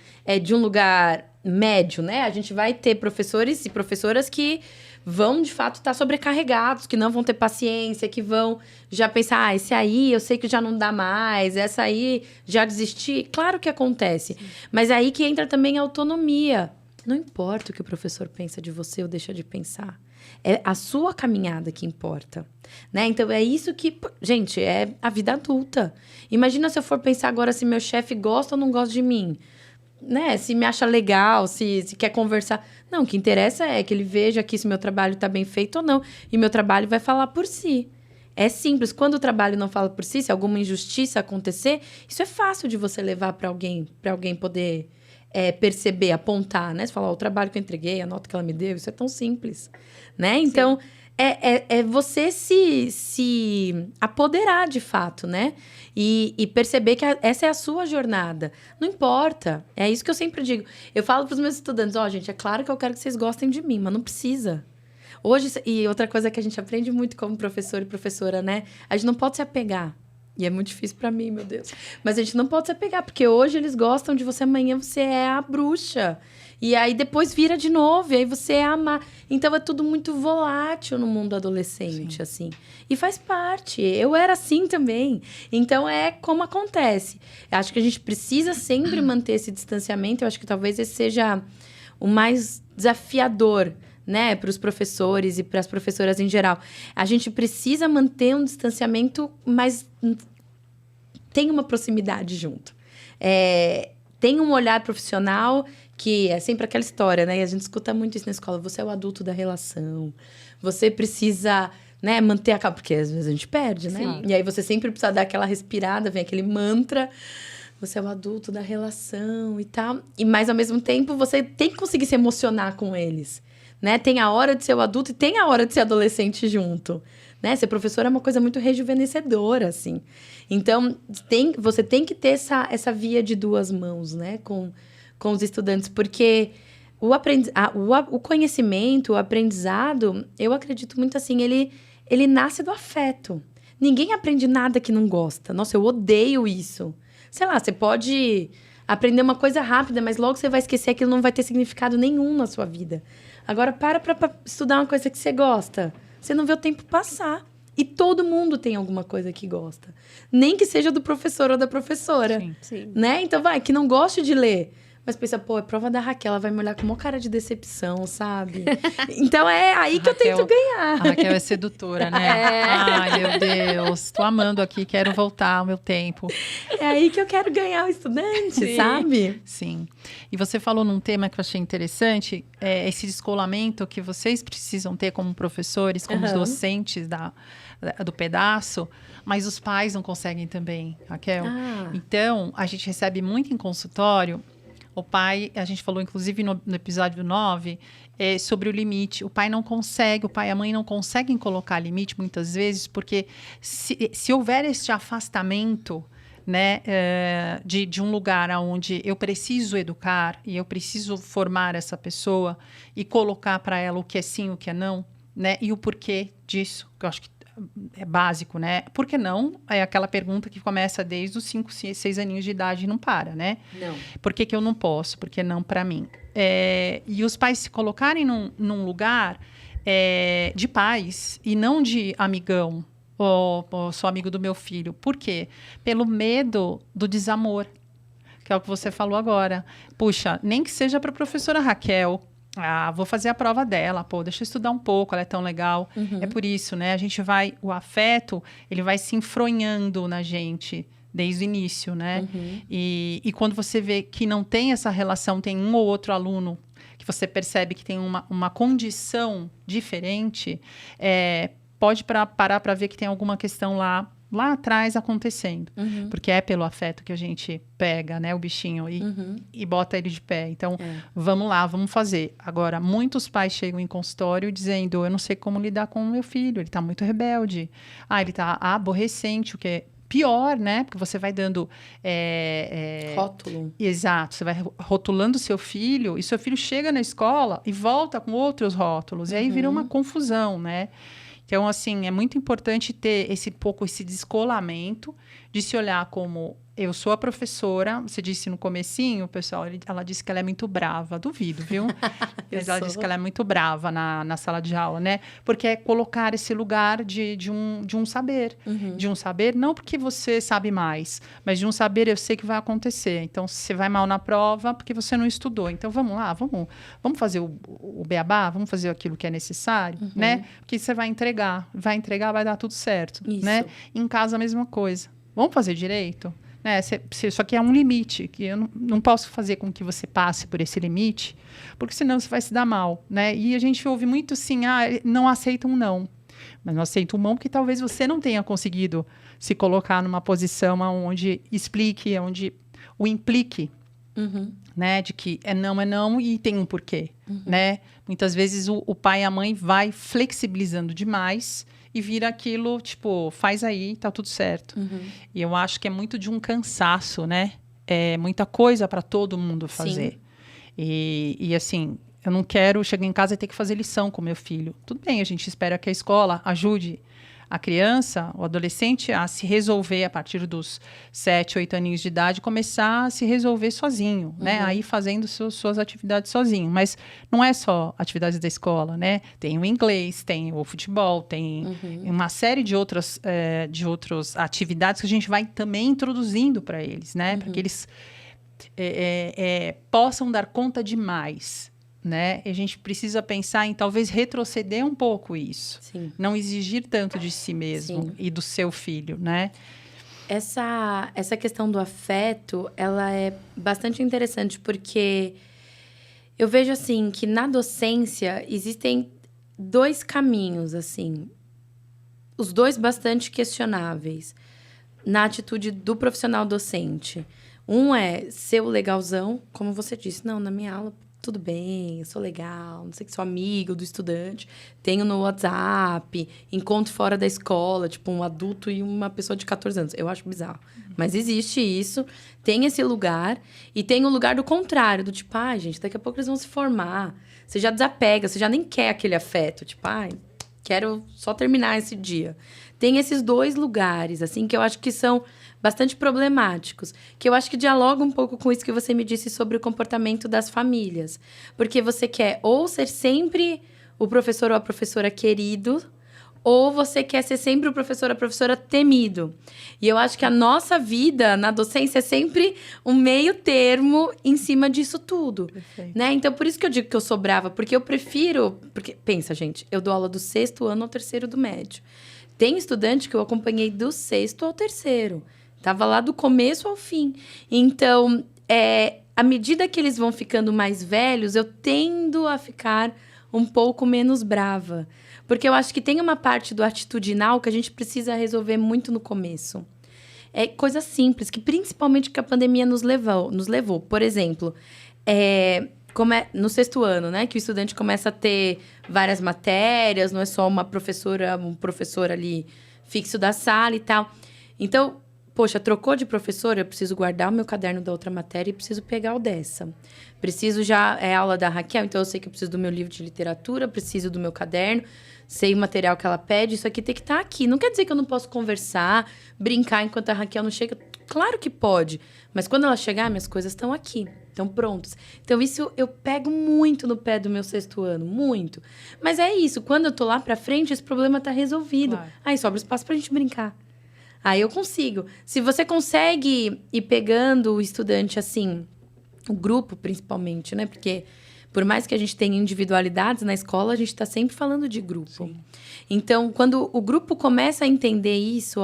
de um lugar médio, né? A gente vai ter professores e professoras que vão, de fato, estar sobrecarregados, que não vão ter paciência, que vão já pensar, esse aí eu sei que já não dá mais, essa aí já desisti. Claro que acontece. Sim. Mas é aí que entra também a autonomia. Não importa o que o professor pensa de você ou deixa de pensar. É a sua caminhada que importa, né? Então, é isso que... Gente, é a vida adulta. Imagina se eu for pensar agora se meu chefe gosta ou não gosta de mim, né? Se me acha legal, se quer conversar. Não, o que interessa é que ele veja aqui se meu trabalho está bem feito ou não. E meu trabalho vai falar por si. É simples. Quando o trabalho não fala por si, se alguma injustiça acontecer, isso é fácil de você levar para alguém poder... perceber, apontar, né? Você fala, o trabalho que eu entreguei, a nota que ela me deu, isso é tão simples, né? Então, é você se apoderar de fato, né? E perceber que essa é a sua jornada. Não importa. É isso que eu sempre digo. Eu falo para os meus estudantes, gente, é claro que eu quero que vocês gostem de mim, mas não precisa. Hoje, e outra coisa que a gente aprende muito como professor e professora, né? A gente não pode se apegar. E é muito difícil pra mim, meu Deus. Mas a gente não pode se apegar, porque hoje eles gostam de você, amanhã você é a bruxa. E aí depois vira de novo, e aí você é a má. Então é tudo muito volátil no mundo adolescente, assim. E faz parte. Eu era assim também. Então é como acontece. Eu acho que a gente precisa sempre manter esse distanciamento. Eu acho que talvez esse seja o mais desafiador, né, para os professores e para as professoras em geral. A gente precisa manter um distanciamento, mas tem uma proximidade junto. Tem um olhar profissional que é sempre aquela história, né? E a gente escuta muito isso na escola. Você é o adulto da relação. Você precisa, né, manter a calma. Porque às vezes a gente perde, né? Sim. E aí você sempre precisa dar aquela respirada, vem aquele mantra. Você é o adulto da relação e tal. Mas, ao mesmo tempo, você tem que conseguir se emocionar com eles. Né? Tem a hora de ser o adulto e tem a hora de ser adolescente junto, né? Ser professor é uma coisa muito rejuvenescedora, assim. Então, você tem que ter essa via de duas mãos, né? Com os estudantes, porque o conhecimento, o aprendizado, eu acredito muito assim, ele nasce do afeto. Ninguém aprende nada que não gosta. Nossa, eu odeio isso. Sei lá, você pode aprender uma coisa rápida, mas logo você vai esquecer, aquilo não vai ter significado nenhum na sua vida. Agora, para estudar uma coisa que você gosta. Você não vê o tempo passar. E todo mundo tem alguma coisa que gosta. Nem que seja do professor ou da professora. Sim. Né? Então, que não goste de ler. Mas pensa, é prova da Raquel, ela vai me olhar com uma cara de decepção, sabe? Então, é aí que eu tento ganhar. A Raquel é sedutora, né? Ai, meu Deus. Tô amando aqui, quero voltar ao meu tempo. É aí que eu quero ganhar o estudante, sabe? Sim. E você falou num tema que eu achei interessante, esse descolamento que vocês precisam ter como professores, como os docentes do pedaço, mas os pais não conseguem também, Raquel. Então, a gente recebe muito em consultório. O pai, a gente falou inclusive no episódio 9, sobre o limite. O pai e a mãe não conseguem colocar limite muitas vezes, porque se houver este afastamento, né, de um lugar onde eu preciso educar e eu preciso formar essa pessoa e colocar para ela o que é sim, o que é não, né, e o porquê disso, que eu acho que é básico, né? Por que não? É aquela pergunta que começa desde os 5, 6 aninhos de idade e não para, né? Não. Por que eu não posso? Por que não para mim? E os pais se colocarem num lugar de paz e não de amigão, ou sou amigo do meu filho. Por quê? Pelo medo do desamor, que é o que você falou agora. Puxa, nem que seja para a professora Raquel, vou fazer a prova dela, deixa eu estudar um pouco, ela é tão legal. Uhum. É por isso, né? O afeto, ele vai se enfronhando na gente, desde o início, né? Uhum. E quando você vê que não tem essa relação, tem um ou outro aluno que você percebe que tem uma condição diferente, pode parar para ver que tem alguma questão lá atrás acontecendo. Uhum. Porque é pelo afeto que a gente pega, né, o bichinho e bota ele de pé. Então, vamos lá, vamos fazer. Agora, muitos pais chegam em consultório dizendo, eu não sei como lidar com o meu filho, ele está muito rebelde. Ele está aborrecente, o que é pior, né? Porque você vai dando... Rótulo. Exato. Você vai rotulando seu filho e seu filho chega na escola e volta com outros rótulos. E aí vira uma confusão, né? Então, assim, é muito importante ter esse descolamento de se olhar como eu sou a professora. Você disse no comecinho, pessoal, ela disse que ela é muito brava. Duvido, viu? Mas ela disse que ela é muito brava na sala de aula, né? Porque é colocar esse lugar de um saber. De um saber, não porque você sabe mais, mas de um saber eu sei que vai acontecer. Então, você vai mal na prova porque você não estudou. Então, vamos lá, vamos fazer o beabá, vamos fazer aquilo que é necessário, né? Porque você vai entregar, vai dar tudo certo, né? Em casa, a mesma coisa. Vamos fazer direito? Né? Só que há um limite, que eu não posso fazer com que você passe por esse limite, porque senão você vai se dar mal, né? E a gente ouve muito assim, não aceitam um não. Mas não aceitam um não porque talvez você não tenha conseguido se colocar numa posição onde explique, onde o implique, né? De que é não e tem um porquê, né? Muitas vezes o pai e a mãe vai flexibilizando demais e vira aquilo, tipo, faz aí, tá tudo certo. E eu acho que é muito de um cansaço, né? É muita coisa para todo mundo fazer. E assim, eu não quero chegar em casa e ter que fazer lição com meu filho. Tudo bem, a gente espera que a escola ajude a criança, o adolescente, a se resolver a partir dos 7, 8 aninhos de idade, começar a se resolver sozinho, né? Aí fazendo suas atividades sozinho. Mas não é só atividades da escola, né? Tem o inglês, tem o futebol, tem uma série de outras atividades que a gente vai também introduzindo para eles, né? Para que eles possam dar conta de mais. Né? E a gente precisa pensar em talvez retroceder um pouco isso. Sim. Não exigir tanto de si mesmo e do seu filho, né? Essa questão do afeto, ela é bastante interessante, porque eu vejo, assim, que na docência existem 2 caminhos, assim. Os 2 bastante questionáveis na atitude do profissional docente. Um é ser o legalzão, como você disse. Não, na minha aula... tudo bem, eu sou legal, não sei que sou amigo do estudante, tenho no WhatsApp, encontro fora da escola, tipo, um adulto e uma pessoa de 14 anos. Eu acho bizarro. Mas existe isso, tem esse lugar, e tem o lugar do contrário, do tipo, gente, daqui a pouco eles vão se formar. Você já desapega, você já nem quer aquele afeto, tipo, quero só terminar esse dia. Tem esses 2 lugares, assim, que eu acho que são bastante problemáticos, que eu acho que dialoga um pouco com isso que você me disse sobre o comportamento das famílias. Porque você quer ou ser sempre o professor ou a professora querido, ou você quer ser sempre o professor ou a professora temido. E eu acho que a nossa vida na docência é sempre um meio termo em cima disso tudo. Né? Então, por isso que eu digo que eu sou brava, porque eu prefiro... Porque, pensa, gente, eu dou aula do 6º ano ao 3º do médio. Tem estudante que eu acompanhei do 6º ao 3º. Tava lá do começo ao fim. Então, à medida que eles vão ficando mais velhos, eu tendo a ficar um pouco menos brava. Porque eu acho que tem uma parte do atitudinal que a gente precisa resolver muito no começo. É coisa simples, que principalmente que a pandemia nos levou. Por exemplo, como é no 6º ano, né? Que o estudante começa a ter várias matérias, não é só uma professora, um professor ali fixo da sala e tal. Então... poxa, trocou de professora, eu preciso guardar o meu caderno da outra matéria e preciso pegar o dessa. Preciso aula da Raquel, então eu sei que eu preciso do meu livro de literatura, preciso do meu caderno, sei o material que ela pede, isso aqui tem que estar aqui. Não quer dizer que eu não posso conversar, brincar enquanto a Raquel não chega. Claro que pode, mas quando ela chegar, minhas coisas estão aqui, estão prontas. Então, isso eu pego muito no pé do meu 6º ano, muito. Mas é isso, quando eu tô lá pra frente, esse problema tá resolvido. Claro. Aí sobra espaço pra gente brincar. Aí eu consigo. Se você consegue ir pegando o estudante assim, o grupo principalmente, né? Porque por mais que a gente tenha individualidades na escola, a gente está sempre falando de grupo. Sim. Então, quando o grupo começa a entender isso,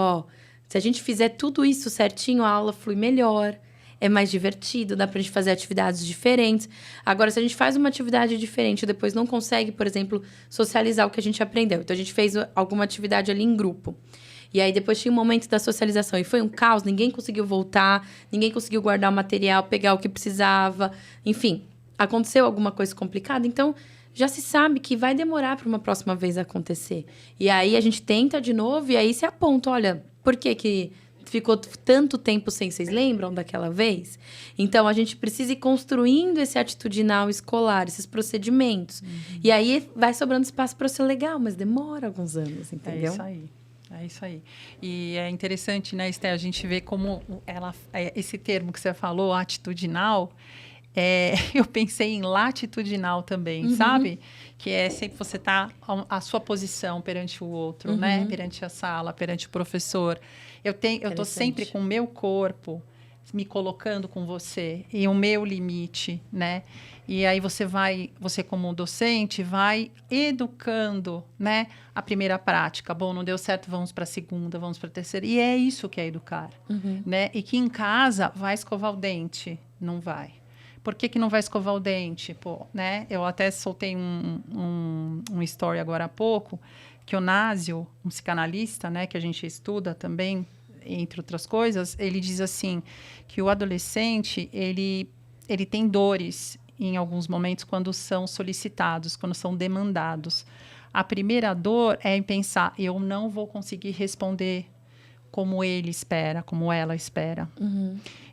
Se a gente fizer tudo isso certinho, a aula flui melhor, é mais divertido, dá pra gente fazer atividades diferentes. Agora, se a gente faz uma atividade diferente e depois não consegue, por exemplo, socializar o que a gente aprendeu. Então, a gente fez alguma atividade ali em grupo. E aí, depois tinha um momento da socialização. E foi um caos, ninguém conseguiu voltar, ninguém conseguiu guardar o material, pegar o que precisava. Enfim, aconteceu alguma coisa complicada. Então, já se sabe que vai demorar para uma próxima vez acontecer. E aí, a gente tenta de novo e aí se aponta. Olha, por que ficou tanto tempo sem? Vocês lembram daquela vez? Então, a gente precisa ir construindo esse atitudinal escolar, esses procedimentos. E aí, vai sobrando espaço para ser legal, mas demora alguns anos, entendeu? É isso aí. É isso aí. E é interessante, né, Esté, a gente vê como esse termo que você falou, atitudinal, eu pensei em latitudinal também, sabe? Que é sempre você tá a sua posição perante o outro, né? Perante a sala, perante o professor. Eu tô sempre com o meu corpo me colocando com você e o meu limite, né? E aí você como docente, vai educando, né? A primeira prática. Bom, não deu certo, vamos para a segunda, vamos para a terceira. E é isso que é educar, né? E que em casa vai escovar o dente, não vai. Por que não vai escovar o dente? Pô, né? Eu até soltei um story agora há pouco, que o Násio, um psicanalista, né? Que a gente estuda também, entre outras coisas, ele diz assim, que o adolescente, ele tem dores em alguns momentos quando são solicitados, quando são demandados. A primeira dor é em pensar, eu não vou conseguir responder como ele espera, como ela espera.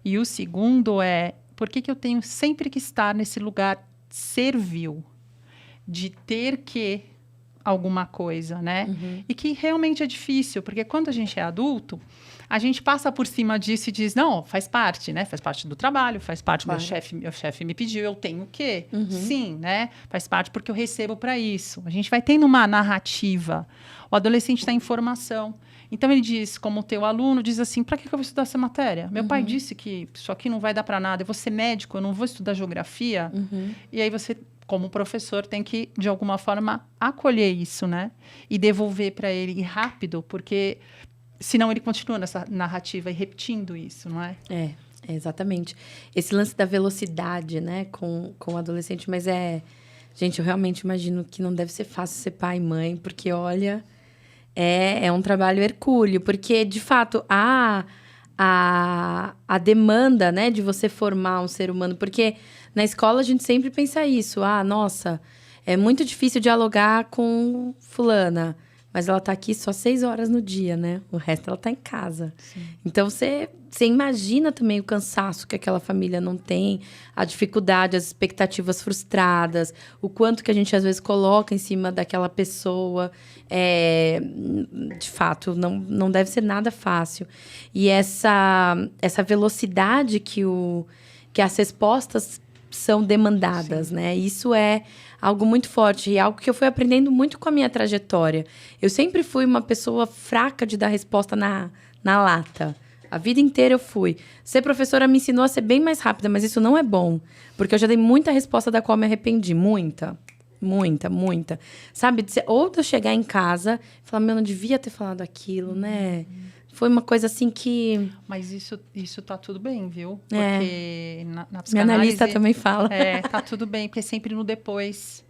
E o segundo é, por que eu tenho sempre que estar nesse lugar servil, de ter que alguma coisa, né? E que realmente é difícil, porque quando a gente é adulto, a gente passa por cima disso e diz, não, faz parte, né? Faz parte do trabalho, faz parte, claro. Meu chefe me pediu, eu tenho o quê? Sim, né? Faz parte porque eu recebo para isso. A gente vai tendo uma narrativa. O adolescente está em formação. Então, ele diz, como teu aluno, diz assim, para que eu vou estudar essa matéria? Meu pai disse que isso aqui não vai dar para nada. Eu vou ser médico, eu não vou estudar geografia. E aí você, como professor, tem que, de alguma forma, acolher isso, né? E devolver para ele rápido, porque senão ele continua nessa narrativa e repetindo isso, não é? É, exatamente. Esse lance da velocidade, né, com o adolescente, mas gente, eu realmente imagino que não deve ser fácil ser pai e mãe, porque, olha, é um trabalho hercúleo, porque, de fato, a demanda, né, de você formar um ser humano, porque na escola a gente sempre pensa isso, nossa, é muito difícil dialogar com fulana, mas ela tá aqui só 6 horas no dia, né? O resto ela tá em casa. Sim. Então, você imagina também o cansaço que aquela família não tem, a dificuldade, as expectativas frustradas, o quanto que a gente, às vezes, coloca em cima daquela pessoa. De fato, não deve ser nada fácil. E essa velocidade que as respostas são demandadas, né? Isso é algo muito forte e algo que eu fui aprendendo muito com a minha trajetória. Eu sempre fui uma pessoa fraca de dar resposta na lata. A vida inteira eu fui. Ser professora me ensinou a ser bem mais rápida, mas isso não é bom. Porque eu já dei muita resposta da qual me arrependi. Muita. Sabe? Ou de eu chegar em casa e falar, não devia ter falado aquilo, né? Foi uma coisa assim que... Mas isso tá tudo bem, viu? Porque na psicanálise... Minha analista também fala. Tá tudo bem, porque é sempre no depois.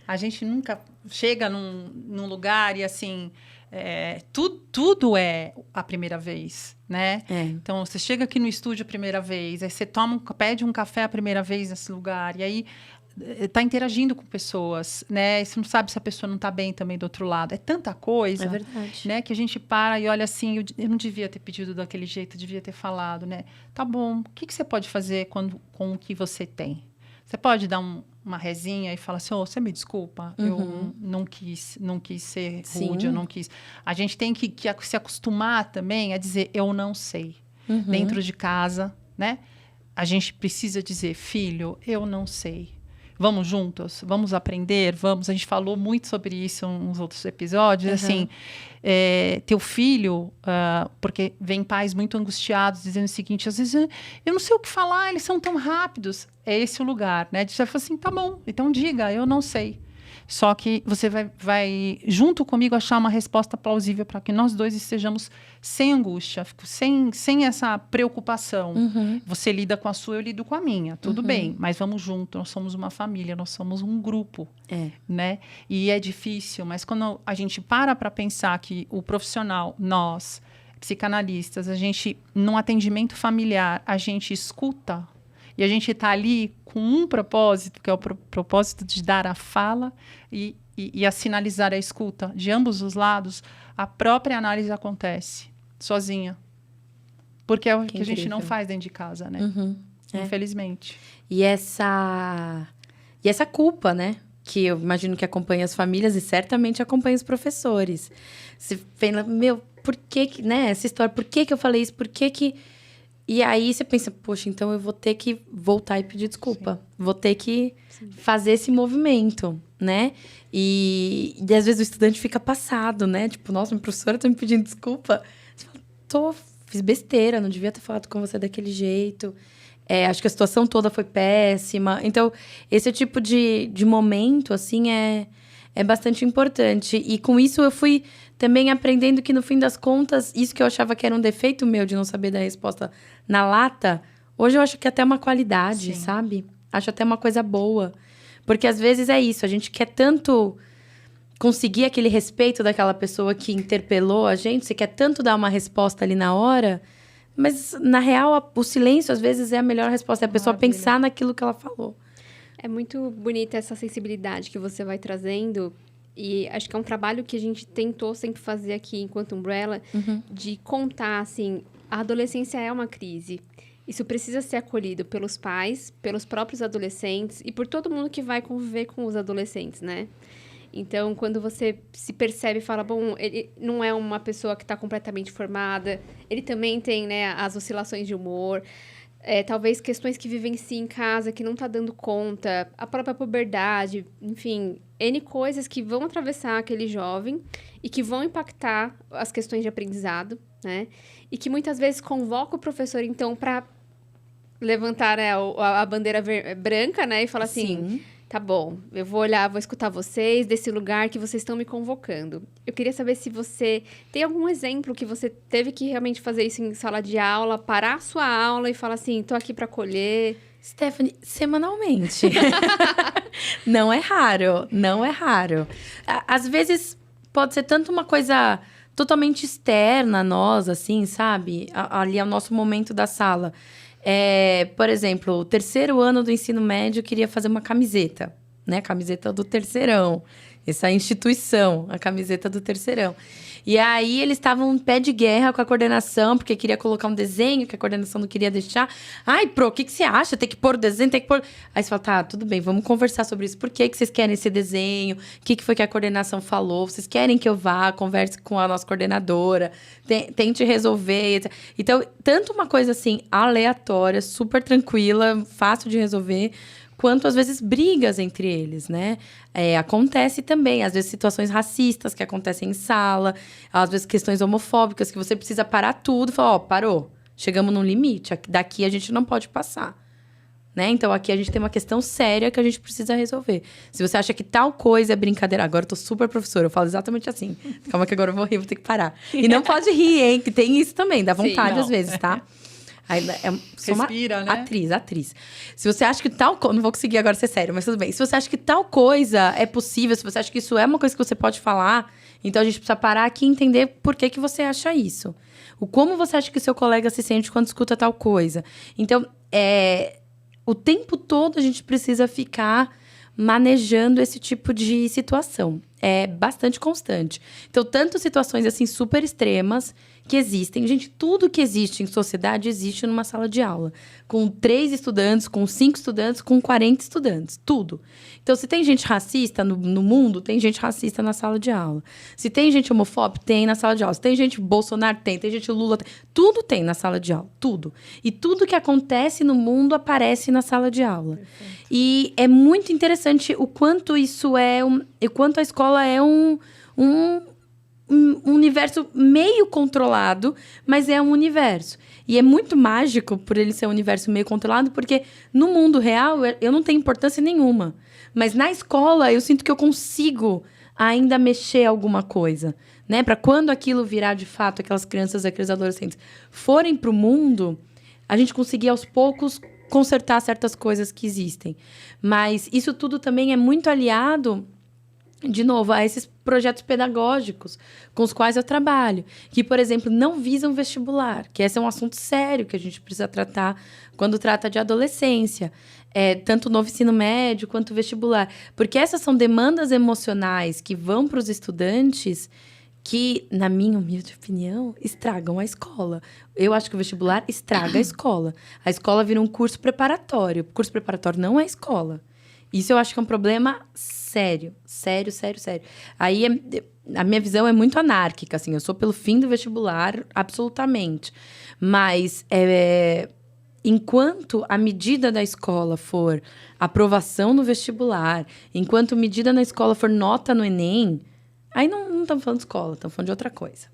A gente nunca chega num lugar e, assim, tudo é a primeira vez, né? Então, você chega aqui no estúdio a primeira vez, aí você pede um café a primeira vez nesse lugar, e aí tá interagindo com pessoas, né? E você não sabe se a pessoa não tá bem também do outro lado. É tanta coisa, é verdade, né? Que a gente para e olha assim, eu não devia ter pedido daquele jeito, eu devia ter falado, né? Tá bom, o que você pode fazer com o que você tem? Você pode dar uma rezinha e falar assim, você me desculpa, eu não quis ser rude, eu não quis. A gente tem que se acostumar também a dizer, eu não sei. Dentro de casa, né? A gente precisa dizer, filho, eu não sei. Vamos juntos? Vamos aprender? Vamos? A gente falou muito sobre isso nos outros episódios. Assim, teu filho... porque vem pais muito angustiados, dizendo o seguinte, às vezes, eu não sei o que falar, eles são tão rápidos. É esse o lugar, né? De você falar assim, tá bom, então diga, eu não sei. Só que você vai junto comigo, achar uma resposta plausível para que nós dois estejamos sem angústia, sem essa preocupação. Você lida com a sua, eu lido com a minha. Tudo bem, mas vamos junto. Nós somos uma família, nós somos um grupo. Né? E é difícil, mas quando a gente para pensar que o profissional, nós, psicanalistas, a gente, num atendimento familiar, a gente escuta e a gente está ali com um propósito, que é o propósito de dar a fala e a sinalizar a escuta de ambos os lados, a própria análise acontece sozinha. Porque é o que a gente não faz dentro de casa, né? Infelizmente. E essa culpa, né? Que eu imagino que acompanha as famílias e certamente acompanha os professores. Você pensa, por que, né? Essa história, por que eu falei isso? Por que... E aí você pensa, poxa, então eu vou ter que voltar e pedir desculpa. Sim. Vou ter que fazer esse movimento, né? E às vezes o estudante fica passado, né? Tipo, nossa, minha professora tá me pedindo desculpa. Você fala, fiz besteira, não devia ter falado com você daquele jeito. Acho que a situação toda foi péssima. Então, esse tipo de momento, assim, é bastante importante. E com isso eu fui também aprendendo que, no fim das contas, isso que eu achava que era um defeito meu de não saber dar resposta na lata, hoje eu acho que é até uma qualidade, Sim. sabe? Acho até uma coisa boa. Porque às vezes é isso, a gente quer tanto conseguir aquele respeito daquela pessoa que interpelou a gente, você quer tanto dar uma resposta ali na hora, mas, na real, o silêncio, às vezes, é a melhor resposta. É a pessoa pensar naquilo que ela falou. É muito bonita essa sensibilidade que você vai trazendo. E acho que é um trabalho que a gente tentou sempre fazer aqui, enquanto Umbrella, de contar, assim, a adolescência é uma crise. Isso precisa ser acolhido pelos pais, pelos próprios adolescentes e por todo mundo que vai conviver com os adolescentes, né? Então, quando você se percebe e fala, bom, ele não é uma pessoa que está completamente formada, ele também tem, né, as oscilações de humor, talvez questões que vivencia em casa, que não está dando conta, a própria puberdade, enfim, N coisas que vão atravessar aquele jovem e que vão impactar as questões de aprendizado, né? E que muitas vezes convoca o professor, então, para levantar, né, a bandeira branca, né, e falar assim... Sim. Tá bom, eu vou olhar, vou escutar vocês desse lugar que vocês estão me convocando. Eu queria saber se você tem algum exemplo que você teve que realmente fazer isso em sala de aula, parar a sua aula e falar assim, tô aqui para acolher. Stephanie, semanalmente. Não é raro, não é raro. Às vezes pode ser tanto uma coisa totalmente externa a nós, assim, sabe? Ali é o nosso momento da sala. Por exemplo, o terceiro ano do ensino médio queria fazer uma camiseta, né? Camiseta do terceirão. Essa instituição, a camiseta do terceirão. E aí, eles estavam em pé de guerra com a coordenação, porque queria colocar um desenho que a coordenação não queria deixar. Ai, o que você acha? Tem que pôr o desenho, tem que pôr... Aí você fala, tá, tudo bem, vamos conversar sobre isso. Por que vocês querem esse desenho? O que foi que a coordenação falou? Vocês querem que eu vá, converse com a nossa coordenadora, tente resolver. Etc. Então, tanto uma coisa assim, aleatória, super tranquila, fácil de resolver, quanto, às vezes, brigas entre eles, né? Acontece também, às vezes, situações racistas que acontecem em sala, às vezes, questões homofóbicas, que você precisa parar tudo e falar, parou, chegamos num limite, daqui a gente não pode passar, né? Então, aqui a gente tem uma questão séria que a gente precisa resolver. Se você acha que tal coisa é brincadeira... Agora eu tô super professora, eu falo exatamente assim. Calma que agora eu vou rir, vou ter que parar. E não pode rir, hein? Que tem isso também, dá vontade, Sim, às vezes, tá? Sou Respira, uma né? Atriz. Se você acha que tal coisa... Não vou conseguir agora ser sério, mas tudo bem. Se você acha que tal coisa é possível, se você acha que isso é uma coisa que você pode falar, então a gente precisa parar aqui e entender por que você acha isso. Como você acha que seu colega se sente quando escuta tal coisa. Então, o tempo todo a gente precisa ficar manejando esse tipo de situação. É bastante constante. Então, tanto situações assim super extremas que existem. Gente, tudo que existe em sociedade existe numa sala de aula. Com 3 estudantes, com 5 estudantes, com 40 estudantes. Tudo. Então, se tem gente racista no mundo, tem gente racista na sala de aula. Se tem gente homofóbica, tem na sala de aula. Se tem gente Bolsonaro, tem gente Lula, tem. Tudo tem na sala de aula. Tudo. E tudo que acontece no mundo aparece na sala de aula. Perfeito. E é muito interessante o quanto isso o quanto a escola é um universo meio controlado, mas é um universo. E é muito mágico por ele ser um universo meio controlado, porque no mundo real eu não tenho importância nenhuma. Mas na escola, eu sinto que eu consigo ainda mexer alguma coisa, né? Para quando aquilo virar, de fato, aquelas crianças e aqueles adolescentes forem para o mundo, a gente conseguir, aos poucos, consertar certas coisas que existem. Mas isso tudo também é muito aliado, de novo, a esses projetos pedagógicos com os quais eu trabalho, que, por exemplo, não visam vestibular, que esse é um assunto sério que a gente precisa tratar quando trata de adolescência, tanto no ensino médio quanto vestibular, porque essas são demandas emocionais que vão para os estudantes que, na minha humilde opinião, estragam a escola. Eu acho que o vestibular estraga a escola. A escola vira um curso preparatório. O curso preparatório não é escola. Isso eu acho que é um problema sério. Sério, sério, sério. Aí, a minha visão é muito anárquica, assim. Eu sou pelo fim do vestibular, absolutamente. Mas, enquanto a medida da escola for aprovação no vestibular, enquanto a medida na escola for nota no Enem, aí não estamos falando de escola, estamos falando de outra coisa.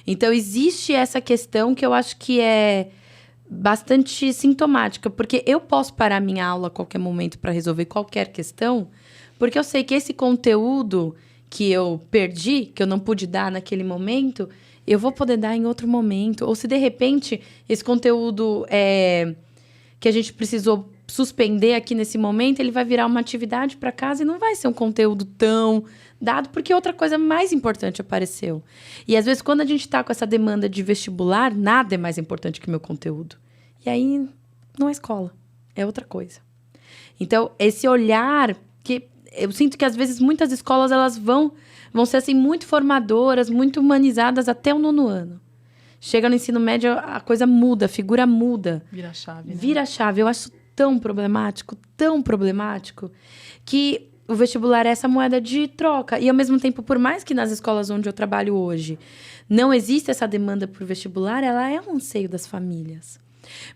Então, existe essa questão que eu acho que é bastante sintomática, porque eu posso parar minha aula a qualquer momento para resolver qualquer questão, porque eu sei que esse conteúdo que eu perdi, que eu não pude dar naquele momento, eu vou poder dar em outro momento. Ou se, de repente, esse conteúdo que a gente precisou suspender aqui nesse momento, ele vai virar uma atividade para casa e não vai ser um conteúdo tão dado, porque outra coisa mais importante apareceu. E, às vezes, quando a gente está com essa demanda de vestibular, nada é mais importante que o meu conteúdo. E aí, não é escola, é outra coisa. Então, esse olhar, que eu sinto que, às vezes, muitas escolas elas vão ser, assim, muito formadoras, muito humanizadas até o 9º ano. Chega no ensino médio, a coisa muda, a figura muda. Vira a chave, né? Vira a chave. Eu acho tão problemático, que o vestibular é essa moeda de troca. E, ao mesmo tempo, por mais que nas escolas onde eu trabalho hoje não exista essa demanda por vestibular, ela é um anseio das famílias.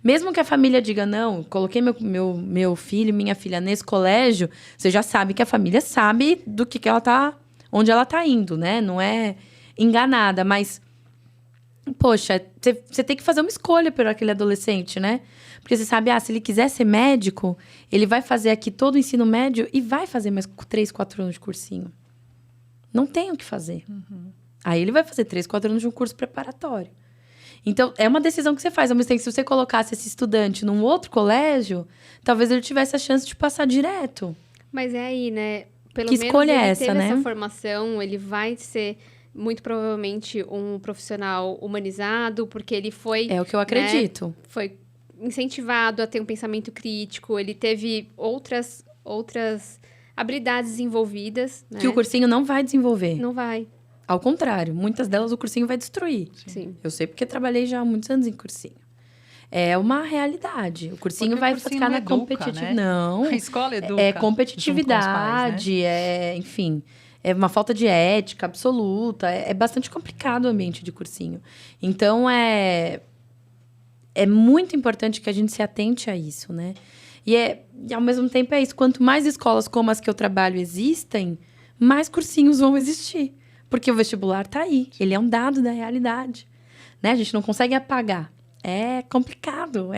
Mesmo que a família diga, não, coloquei meu filho, minha filha nesse colégio, você já sabe que a família sabe do que ela tá, onde ela tá indo, né? Não é enganada, mas, poxa, você tem que fazer uma escolha por aquele adolescente, né? Porque você sabe, se ele quiser ser médico, ele vai fazer aqui todo o ensino médio e vai fazer mais 3, 4 anos de cursinho. Não tem o que fazer. Uhum. Aí ele vai fazer 3, 4 anos de um curso preparatório. Então, é uma decisão que você faz. Ao mesmo tempo, se você colocasse esse estudante num outro colégio, talvez ele tivesse a chance de passar direto. Mas é aí, né? Pelo que menos escolha ele é essa, teve né? essa formação, ele vai ser muito provavelmente um profissional humanizado, porque ele foi... É o que eu acredito. Né, foi incentivado a ter um pensamento crítico, ele teve outras habilidades desenvolvidas, né? Que o cursinho não vai desenvolver. Não vai. Ao contrário, muitas delas o cursinho vai destruir. Sim. Eu sei porque trabalhei já há muitos anos em cursinho. É uma realidade. O cursinho porque vai o cursinho ficar não na educa, competitividade. né? Não. A escola educa. É competitividade, pais, né? Enfim, é uma falta de ética absoluta. É bastante complicado o ambiente de cursinho. Então, é muito importante que a gente se atente a isso, né? E ao mesmo tempo é isso. Quanto mais escolas como as que eu trabalho existem, mais cursinhos vão existir. Porque o vestibular está aí. Ele é um dado da realidade. Né? A gente não consegue apagar. É complicado.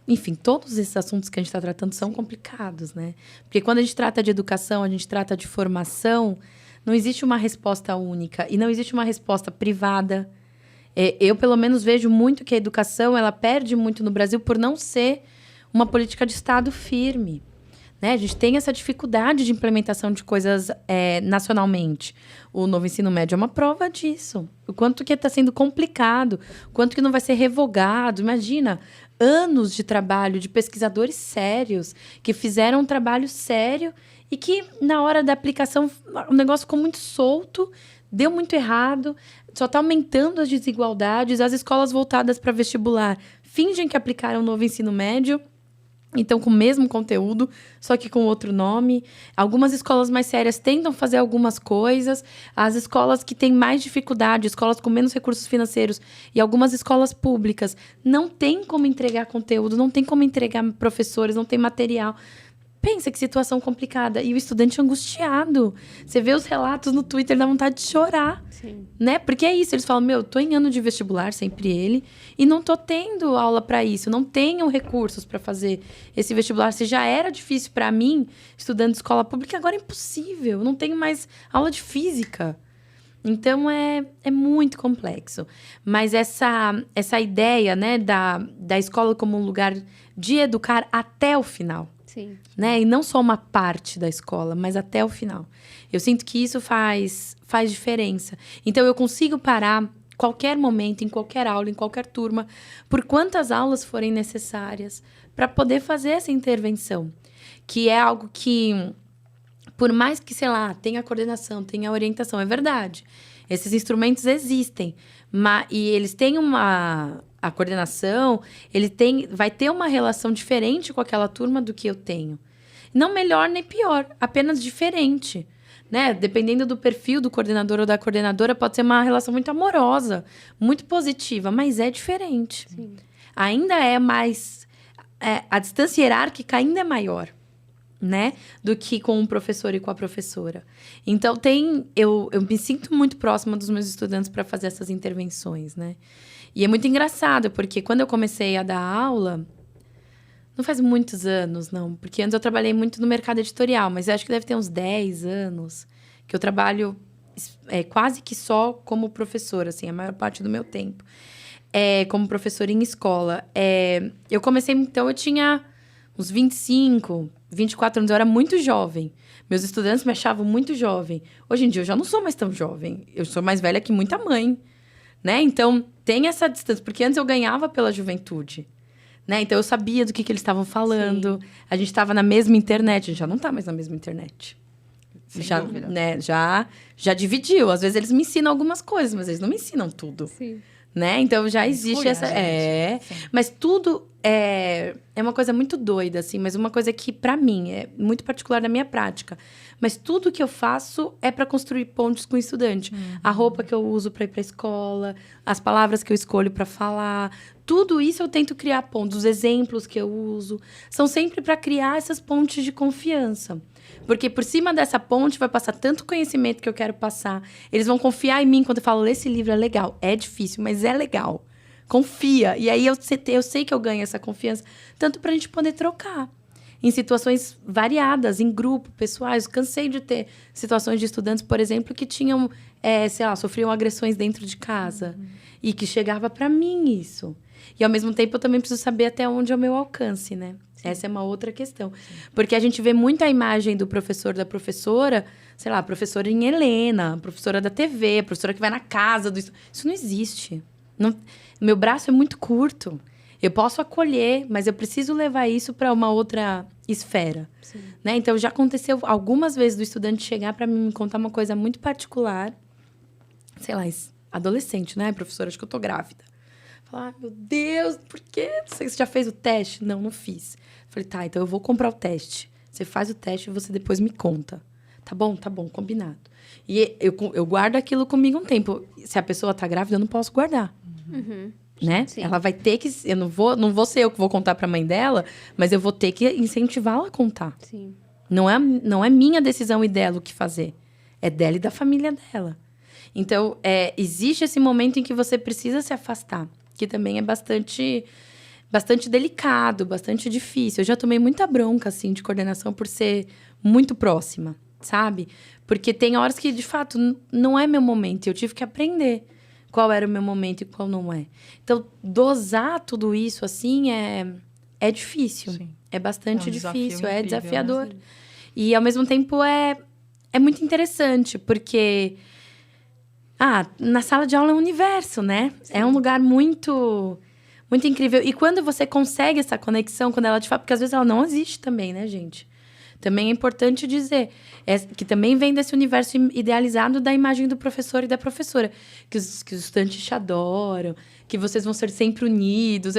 Enfim, todos esses assuntos que a gente está tratando são complicados, né? Porque quando a gente trata de educação, a gente trata de formação, não existe uma resposta única. E não existe uma resposta privada. Eu, pelo menos, vejo muito que a educação ela perde muito no Brasil por não ser uma política de Estado firme. Né? A gente tem essa dificuldade de implementação de coisas nacionalmente. O novo ensino médio é uma prova disso. O quanto que está sendo complicado, o quanto que não vai ser revogado. Imagina, anos de trabalho de pesquisadores sérios que fizeram um trabalho sério e que, na hora da aplicação, o negócio ficou muito solto, deu muito errado, só está aumentando as desigualdades. As escolas voltadas para vestibular fingem que aplicaram o novo ensino médio, então, com o mesmo conteúdo, só que com outro nome. Algumas escolas mais sérias tentam fazer algumas coisas. As escolas que têm mais dificuldade, escolas com menos recursos financeiros e algumas escolas públicas, não tem como entregar conteúdo, não tem como entregar professores, não tem material. Pensa que situação complicada. E o estudante angustiado. Você vê os relatos no Twitter, dá vontade de chorar. Sim. Né? Porque é isso, eles falam, tô em ano de vestibular, sempre ele, e não tô tendo aula para isso, não tenho recursos para fazer esse vestibular. Se já era difícil para mim, estudando escola pública, agora é impossível, eu não tenho mais aula de física. Então, é muito complexo. Mas essa ideia, né, da escola como um lugar de educar até o final. Sim. Né? E não só uma parte da escola, mas até o final. Eu sinto que isso faz diferença. Então, eu consigo parar qualquer momento, em qualquer aula, em qualquer turma, por quantas aulas forem necessárias, para poder fazer essa intervenção. Que é algo que, por mais que, sei lá, tenha coordenação, tenha orientação, é verdade. Esses instrumentos existem. E eles têm a coordenação, vai ter uma relação diferente com aquela turma do que eu tenho. Não melhor nem pior, apenas diferente. Né? Dependendo do perfil do coordenador ou da coordenadora, pode ser uma relação muito amorosa, muito positiva, mas é diferente. Sim. Ainda é mais... a distância hierárquica ainda é maior, né? Do que com o professor e com a professora. Então, eu me sinto muito próxima dos meus estudantes para fazer essas intervenções, né? E é muito engraçado, porque quando eu comecei a dar aula... Não faz muitos anos, não. Porque antes eu trabalhei muito no mercado editorial, mas eu acho que deve ter uns 10 anos que eu trabalho quase que só como professora, assim, a maior parte do meu tempo. Como professora em escola. Eu comecei, então, eu tinha uns 25, 24 anos. Eu era muito jovem. Meus estudantes me achavam muito jovem. Hoje em dia, eu já não sou mais tão jovem. Eu sou mais velha que muita mãe, né? Então, tem essa distância. Porque antes eu ganhava pela juventude. Né? Então, eu sabia do que eles estavam falando. Sim. A gente estava na mesma internet. A gente já não está mais na mesma internet. Sem dúvida. Né? Já dividiu. Às vezes, eles me ensinam algumas coisas, mas eles não me ensinam tudo. Sim. Né? Então, já existe essa... Mas tudo é uma coisa muito doida, assim. Mas uma coisa que, para mim, é muito particular da minha prática. Mas tudo que eu faço é para construir pontes com o estudante. Uhum. A roupa que eu uso para ir para a escola, as palavras que eu escolho para falar... Tudo isso eu tento criar pontos. Os exemplos que eu uso são sempre para criar essas pontes de confiança. Porque por cima dessa ponte vai passar tanto conhecimento que eu quero passar. Eles vão confiar em mim quando eu falo, esse livro é legal. É difícil, mas é legal. Confia. E aí eu sei que eu ganho essa confiança. Tanto para a gente poder trocar. Em situações variadas, em grupo, pessoais. Eu cansei de ter situações de estudantes, por exemplo, que tinham, sofriam agressões dentro de casa. Uhum. E que chegava para mim isso. E, ao mesmo tempo, eu também preciso saber até onde é o meu alcance, né? Sim. Essa é uma outra questão. Sim. Porque a gente vê muito a imagem do professor, da professora, sei lá, professora em Helena, professora da TV, professora que vai na casa do... Isso não existe. Não... Meu braço é muito curto. Eu posso acolher, mas eu preciso levar isso para uma outra esfera. Né? Então, já aconteceu algumas vezes do estudante chegar para mim me contar uma coisa muito particular. Sei lá, adolescente, né, professora? Acho que eu tô grávida. Falar, meu Deus, por quê? Você já fez o teste? Não fiz. Falei, tá, então eu vou comprar o teste. Você faz o teste e você depois me conta. Tá bom, combinado. E eu guardo aquilo comigo um tempo. Se a pessoa tá grávida, eu não posso guardar. Uhum. Né? Sim. Ela vai ter que... Eu não vou ser eu que vou contar pra mãe dela, mas eu vou ter que incentivá-la a contar. Sim. Não é minha decisão e dela o que fazer. É dela e da família dela. Então, existe esse momento em que você precisa se afastar. Que também é bastante delicado, bastante difícil. Eu já tomei muita bronca, assim, de coordenação por ser muito próxima, sabe? Porque tem horas que, de fato, não é meu momento. Eu tive que aprender qual era o meu momento e qual não é. Então, dosar tudo isso, assim, é difícil. Sim. É bastante difícil, é desafiador. Né? E, ao mesmo tempo, é muito interessante, porque... na sala de aula é um universo, né? Sim. É um lugar muito, muito incrível. E quando você consegue essa conexão, quando ela te fala... Porque às vezes ela não existe também, né, gente? Também é importante dizer que também vem desse universo idealizado da imagem do professor e da professora. Que os estudantes te adoram, que vocês vão ser sempre unidos.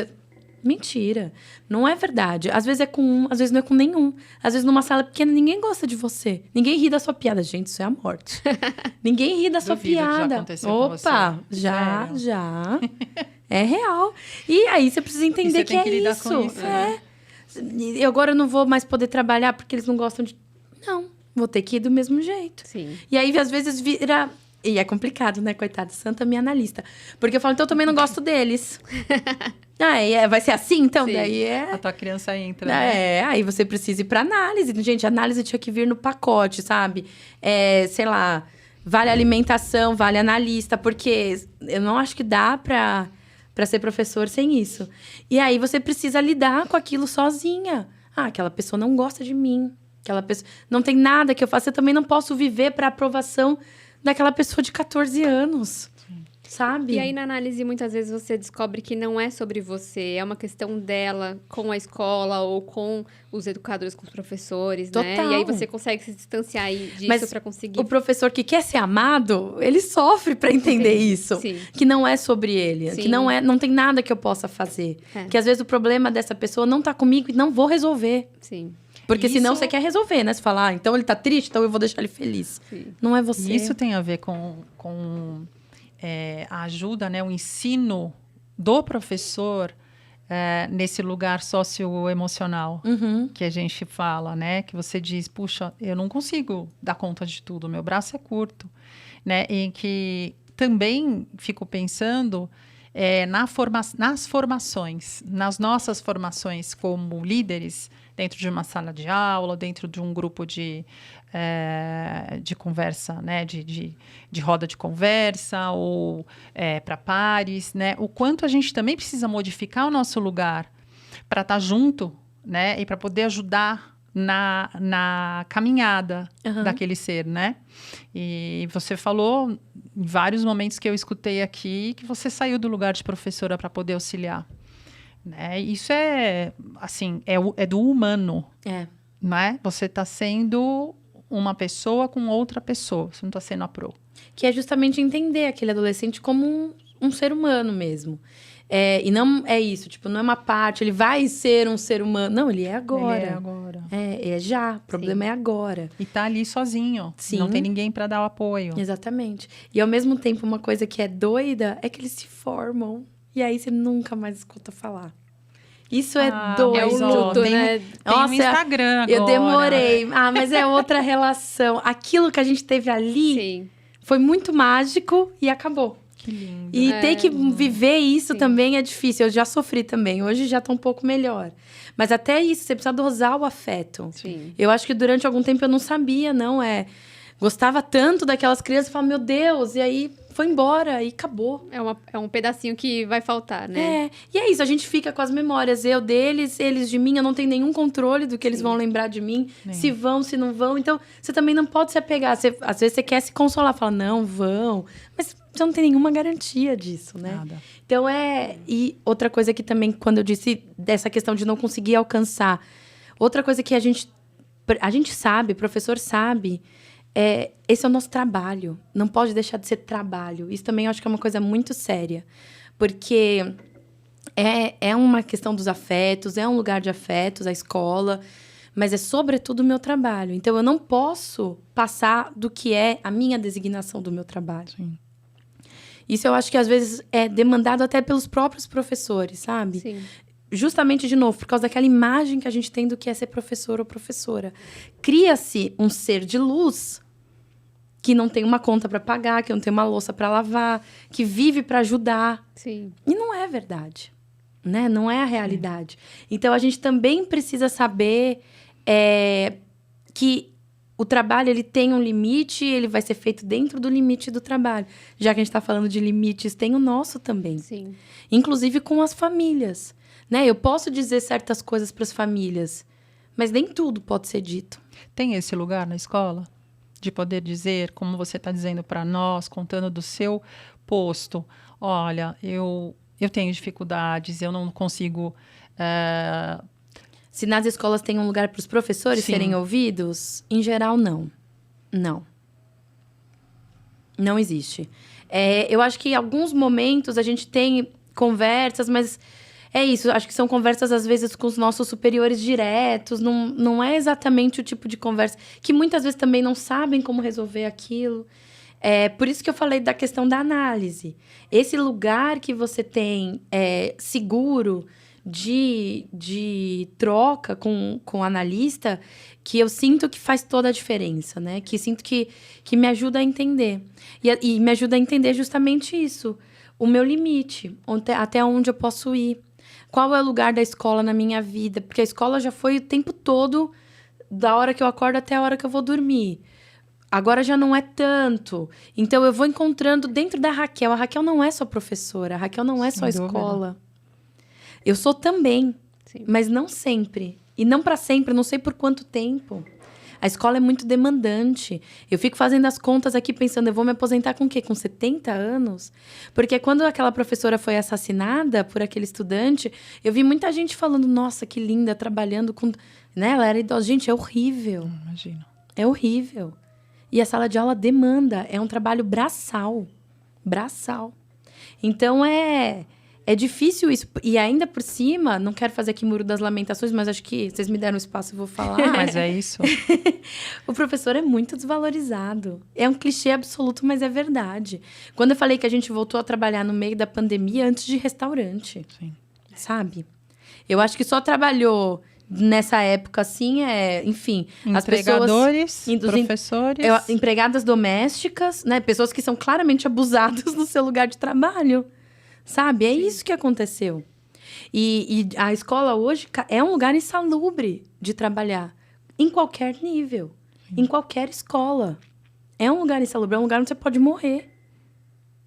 Mentira. Não é verdade. Às vezes é com um, às vezes não é com nenhum. Às vezes numa sala pequena ninguém gosta de você. Ninguém ri da sua piada. Gente, isso é a morte. Ninguém ri da sua piada. Já aconteceu com você. Já. É real. E aí você precisa entender que é lidar isso. com isso, né? E agora eu não vou mais poder trabalhar porque eles não gostam de... Não, vou ter que ir do mesmo jeito. Sim. E aí, às vezes, vira... E é complicado, né, coitado? Santa minha analista. Porque eu falo, então eu também não gosto deles. Vai ser assim, então? Sim. Daí A tua criança entra, né? aí você precisa ir pra análise. Gente, a análise tinha que vir no pacote, sabe? Sei lá, vale alimentação, vale analista. Porque eu não acho que dá pra ser professor sem isso. E aí você precisa lidar com aquilo sozinha. Aquela pessoa não gosta de mim. Aquela pessoa... Não tem nada que eu faça. Eu também não posso viver pra aprovação daquela pessoa de 14 anos. Sabe? E aí, na análise, muitas vezes você descobre que não é sobre você, é uma questão dela com a escola ou com os educadores, com os professores, né? Total. E aí você consegue se distanciar disso Mas para conseguir... o professor que quer ser amado, ele sofre para entender isso. Sim. Que não é sobre ele. Sim. Que não tem nada que eu possa fazer. Que às vezes o problema dessa pessoa não tá comigo e não vou resolver. Sim. Porque Isso... senão você quer resolver, né? Você fala, então ele tá triste, então eu vou deixar ele feliz. Sim. Não é você. E isso tem a ver com a ajuda, né? O ensino do professor nesse lugar socioemocional que a gente fala, né? Que você diz, puxa, eu não consigo dar conta de tudo, meu braço é curto, né? E que também fico pensando nas formações, nas nossas formações como líderes, dentro de uma sala de aula, dentro de um grupo de conversa, né? de roda de conversa, ou para pares, né? O quanto a gente também precisa modificar o nosso lugar para estar junto, né? E para poder ajudar na caminhada daquele ser, né? E você falou em vários momentos que eu escutei aqui que você saiu do lugar de professora para poder auxiliar. Né? Isso assim, é do humano. Né? Você está sendo uma pessoa com outra pessoa. Você não está sendo a pro. Que é justamente entender aquele adolescente como um ser humano mesmo. E não é isso, tipo, não é uma parte, ele vai ser um ser humano. Não, ele é agora. Ele é agora. É já, o problema é agora. E tá ali sozinho. Sim. Não tem ninguém para dar o apoio. Exatamente. E ao mesmo tempo, uma coisa que é doida é que eles se formam. E aí você nunca mais escuta falar. Isso é doido. É o luto, né? Tem um Instagram agora. Eu demorei. Mas é outra relação. Aquilo que a gente teve ali Sim. foi muito mágico e acabou. Que lindo. E ter que viver isso Sim. também é difícil. Eu já sofri também. Hoje já tá um pouco melhor. Mas até isso, você precisa dosar o afeto. Sim. Eu acho que durante algum tempo eu não sabia, não. Gostava tanto daquelas crianças, falava, meu Deus, e aí foi embora e acabou. É um pedacinho que vai faltar, né? E é isso, a gente fica com as memórias, eu deles, eles de mim, eu não tenho nenhum controle do que eles vão lembrar de mim, se vão, se não vão. Então, você também não pode se apegar. Às vezes você quer se consolar, fala, não, vão. Mas você não tem nenhuma garantia disso, né? Nada. Então, E outra coisa que também, quando eu disse dessa questão de não conseguir alcançar, outra coisa que a gente sabe, o professor sabe, esse é o nosso trabalho. Não pode deixar de ser trabalho. Isso também eu acho que é uma coisa muito séria. Porque é uma questão dos afetos, é um lugar de afetos, a escola, mas é sobretudo o meu trabalho. Então, eu não posso passar do que é a minha designação do meu trabalho. Sim. Isso eu acho que, às vezes, é demandado até pelos próprios professores, sabe? Sim. Justamente, de novo, por causa daquela imagem que a gente tem do que é ser professor ou professora. Cria-se um ser de luz que não tem uma conta para pagar, que não tem uma louça para lavar, que vive para ajudar. Sim. E não é verdade, né? Não é a realidade. Então, a gente também precisa saber que o trabalho ele tem um limite, ele vai ser feito dentro do limite do trabalho. Já que a gente está falando de limites, tem o nosso também. Sim. Inclusive com as famílias. Né? Eu posso dizer certas coisas para as famílias, mas nem tudo pode ser dito. Tem esse lugar na escola? De poder dizer, como você está dizendo para nós, contando do seu posto. Olha, eu tenho dificuldades, eu não consigo... Se nas escolas tem um lugar para os professores serem ouvidos, em geral, não. Não. Não existe. Eu acho que em alguns momentos a gente tem conversas, mas... É isso, acho que são conversas, às vezes, com os nossos superiores diretos. Não é exatamente o tipo de conversa... Que muitas vezes também não sabem como resolver aquilo. Por isso que eu falei da questão da análise. Esse lugar que você tem seguro de troca com o analista que eu sinto que faz toda a diferença, né? Que sinto que me ajuda a entender. E me ajuda a entender justamente isso. O meu limite, até onde eu posso ir. Qual é o lugar da escola na minha vida? Porque a escola já foi o tempo todo, da hora que eu acordo até a hora que eu vou dormir. Agora já não é tanto. Então, eu vou encontrando dentro da Raquel. A Raquel não é só professora. A Raquel não é só escola. Eu sou também, Sim. mas não sempre. E não para sempre, eu não sei por quanto tempo. A escola é muito demandante. Eu fico fazendo as contas aqui pensando, eu vou me aposentar com o quê? Com 70 anos? Porque quando aquela professora foi assassinada por aquele estudante, eu vi muita gente falando, nossa, que linda, trabalhando com... Né? Ela era idosa. Gente, é horrível. Imagino. É horrível. E a sala de aula demanda. É um trabalho braçal. Braçal. Então, é difícil isso. E ainda por cima, não quero fazer aqui Muro das Lamentações, mas acho que vocês me deram espaço, eu vou falar. Mas é isso. O professor é muito desvalorizado. É um clichê absoluto, mas é verdade. Quando eu falei que a gente voltou a trabalhar no meio da pandemia, antes de restaurante. Sim. Sabe? Eu acho que só trabalhou nessa época, assim, enfim... as Empregadores, pessoas, professores... empregadas domésticas, né? Pessoas que são claramente abusadas no seu lugar de trabalho. Sabe? É isso que aconteceu. E a escola hoje é um lugar insalubre de trabalhar. Em qualquer nível. Em qualquer escola. É um lugar insalubre. É um lugar onde você pode morrer.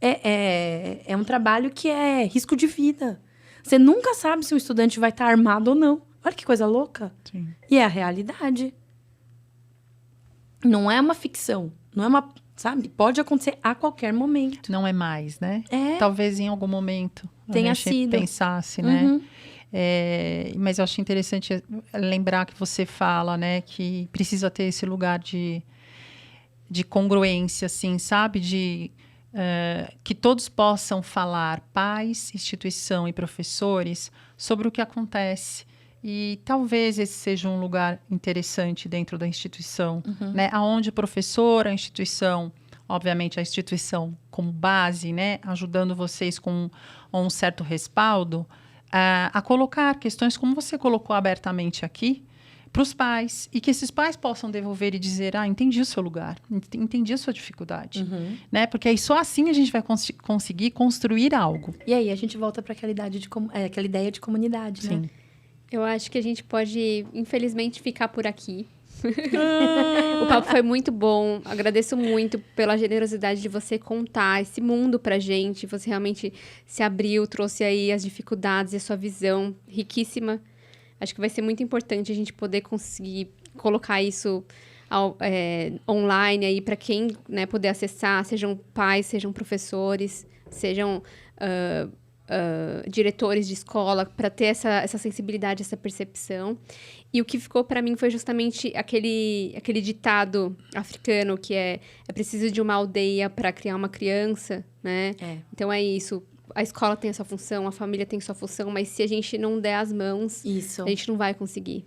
É um trabalho que é risco de vida. Você nunca sabe se o estudante vai estar armado ou não. Olha que coisa louca. Sim. E é a realidade. Não é uma ficção. Não é uma... Sabe? Pode acontecer a qualquer momento. Não é mais, né? É. Talvez em algum momento Tenha a gente sido. pensasse, né? Uhum. Mas eu acho interessante lembrar que você fala, né? Que precisa ter esse lugar de congruência, assim, sabe? Que todos possam falar, pais, instituição e professores, sobre o que acontece. E talvez esse seja um lugar interessante dentro da instituição, né? Onde o professor, a instituição, obviamente a instituição como base, né? Ajudando vocês com um certo respaldo, a colocar questões como você colocou abertamente aqui, para os pais, e que esses pais possam devolver e dizer, entendi o seu lugar, entendi a sua dificuldade, né? Porque aí só assim a gente vai conseguir construir algo. E aí a gente volta para aquela ideia de comunidade, Sim. né? Eu acho que a gente pode, infelizmente, ficar por aqui. O papo foi muito bom. Agradeço muito pela generosidade de você contar esse mundo pra gente. Você realmente se abriu, trouxe aí as dificuldades e a sua visão riquíssima. Acho que vai ser muito importante a gente poder conseguir colocar isso online aí para quem, né, poder acessar, sejam pais, sejam professores, sejam diretores de escola, para ter essa sensibilidade, essa percepção. E o que ficou para mim foi justamente aquele ditado africano que é preciso de uma aldeia para criar uma criança, né? Então é isso. A escola tem a sua função, a família tem a sua função, mas se a gente não der as mãos, a gente não vai conseguir.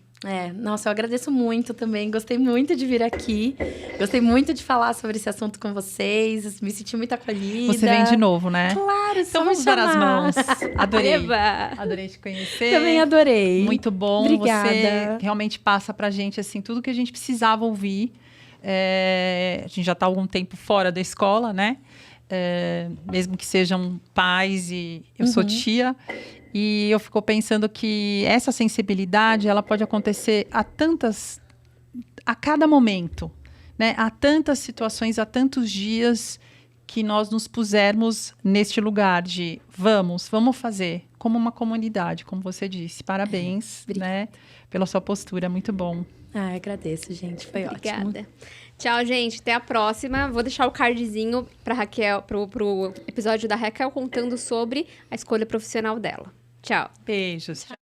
Nossa, eu agradeço muito também. Gostei muito de vir aqui. Gostei muito de falar sobre esse assunto com vocês. Me senti muito acolhida. Você vem de novo, né? Claro, então vamos dar as mãos. Adorei. Eba! Adorei te conhecer. Também adorei. Muito bom. Obrigada. Você realmente passa pra gente, assim, tudo que a gente precisava ouvir. A gente já está há algum tempo fora da escola, né? Mesmo que sejam pais e eu sou tia. E eu fico pensando que essa sensibilidade, ela pode acontecer a cada momento, né? Há tantas situações, há tantos dias que nós nos pusermos neste lugar de vamos fazer como uma comunidade, como você disse. Parabéns, né? Pela sua postura, muito bom. Agradeço, gente. Foi ótimo. Obrigada. Tchau, gente. Até a próxima. Vou deixar o cardzinho para Raquel, pro episódio da Raquel contando sobre a escolha profissional dela. Tchau. Beijos. Tchau.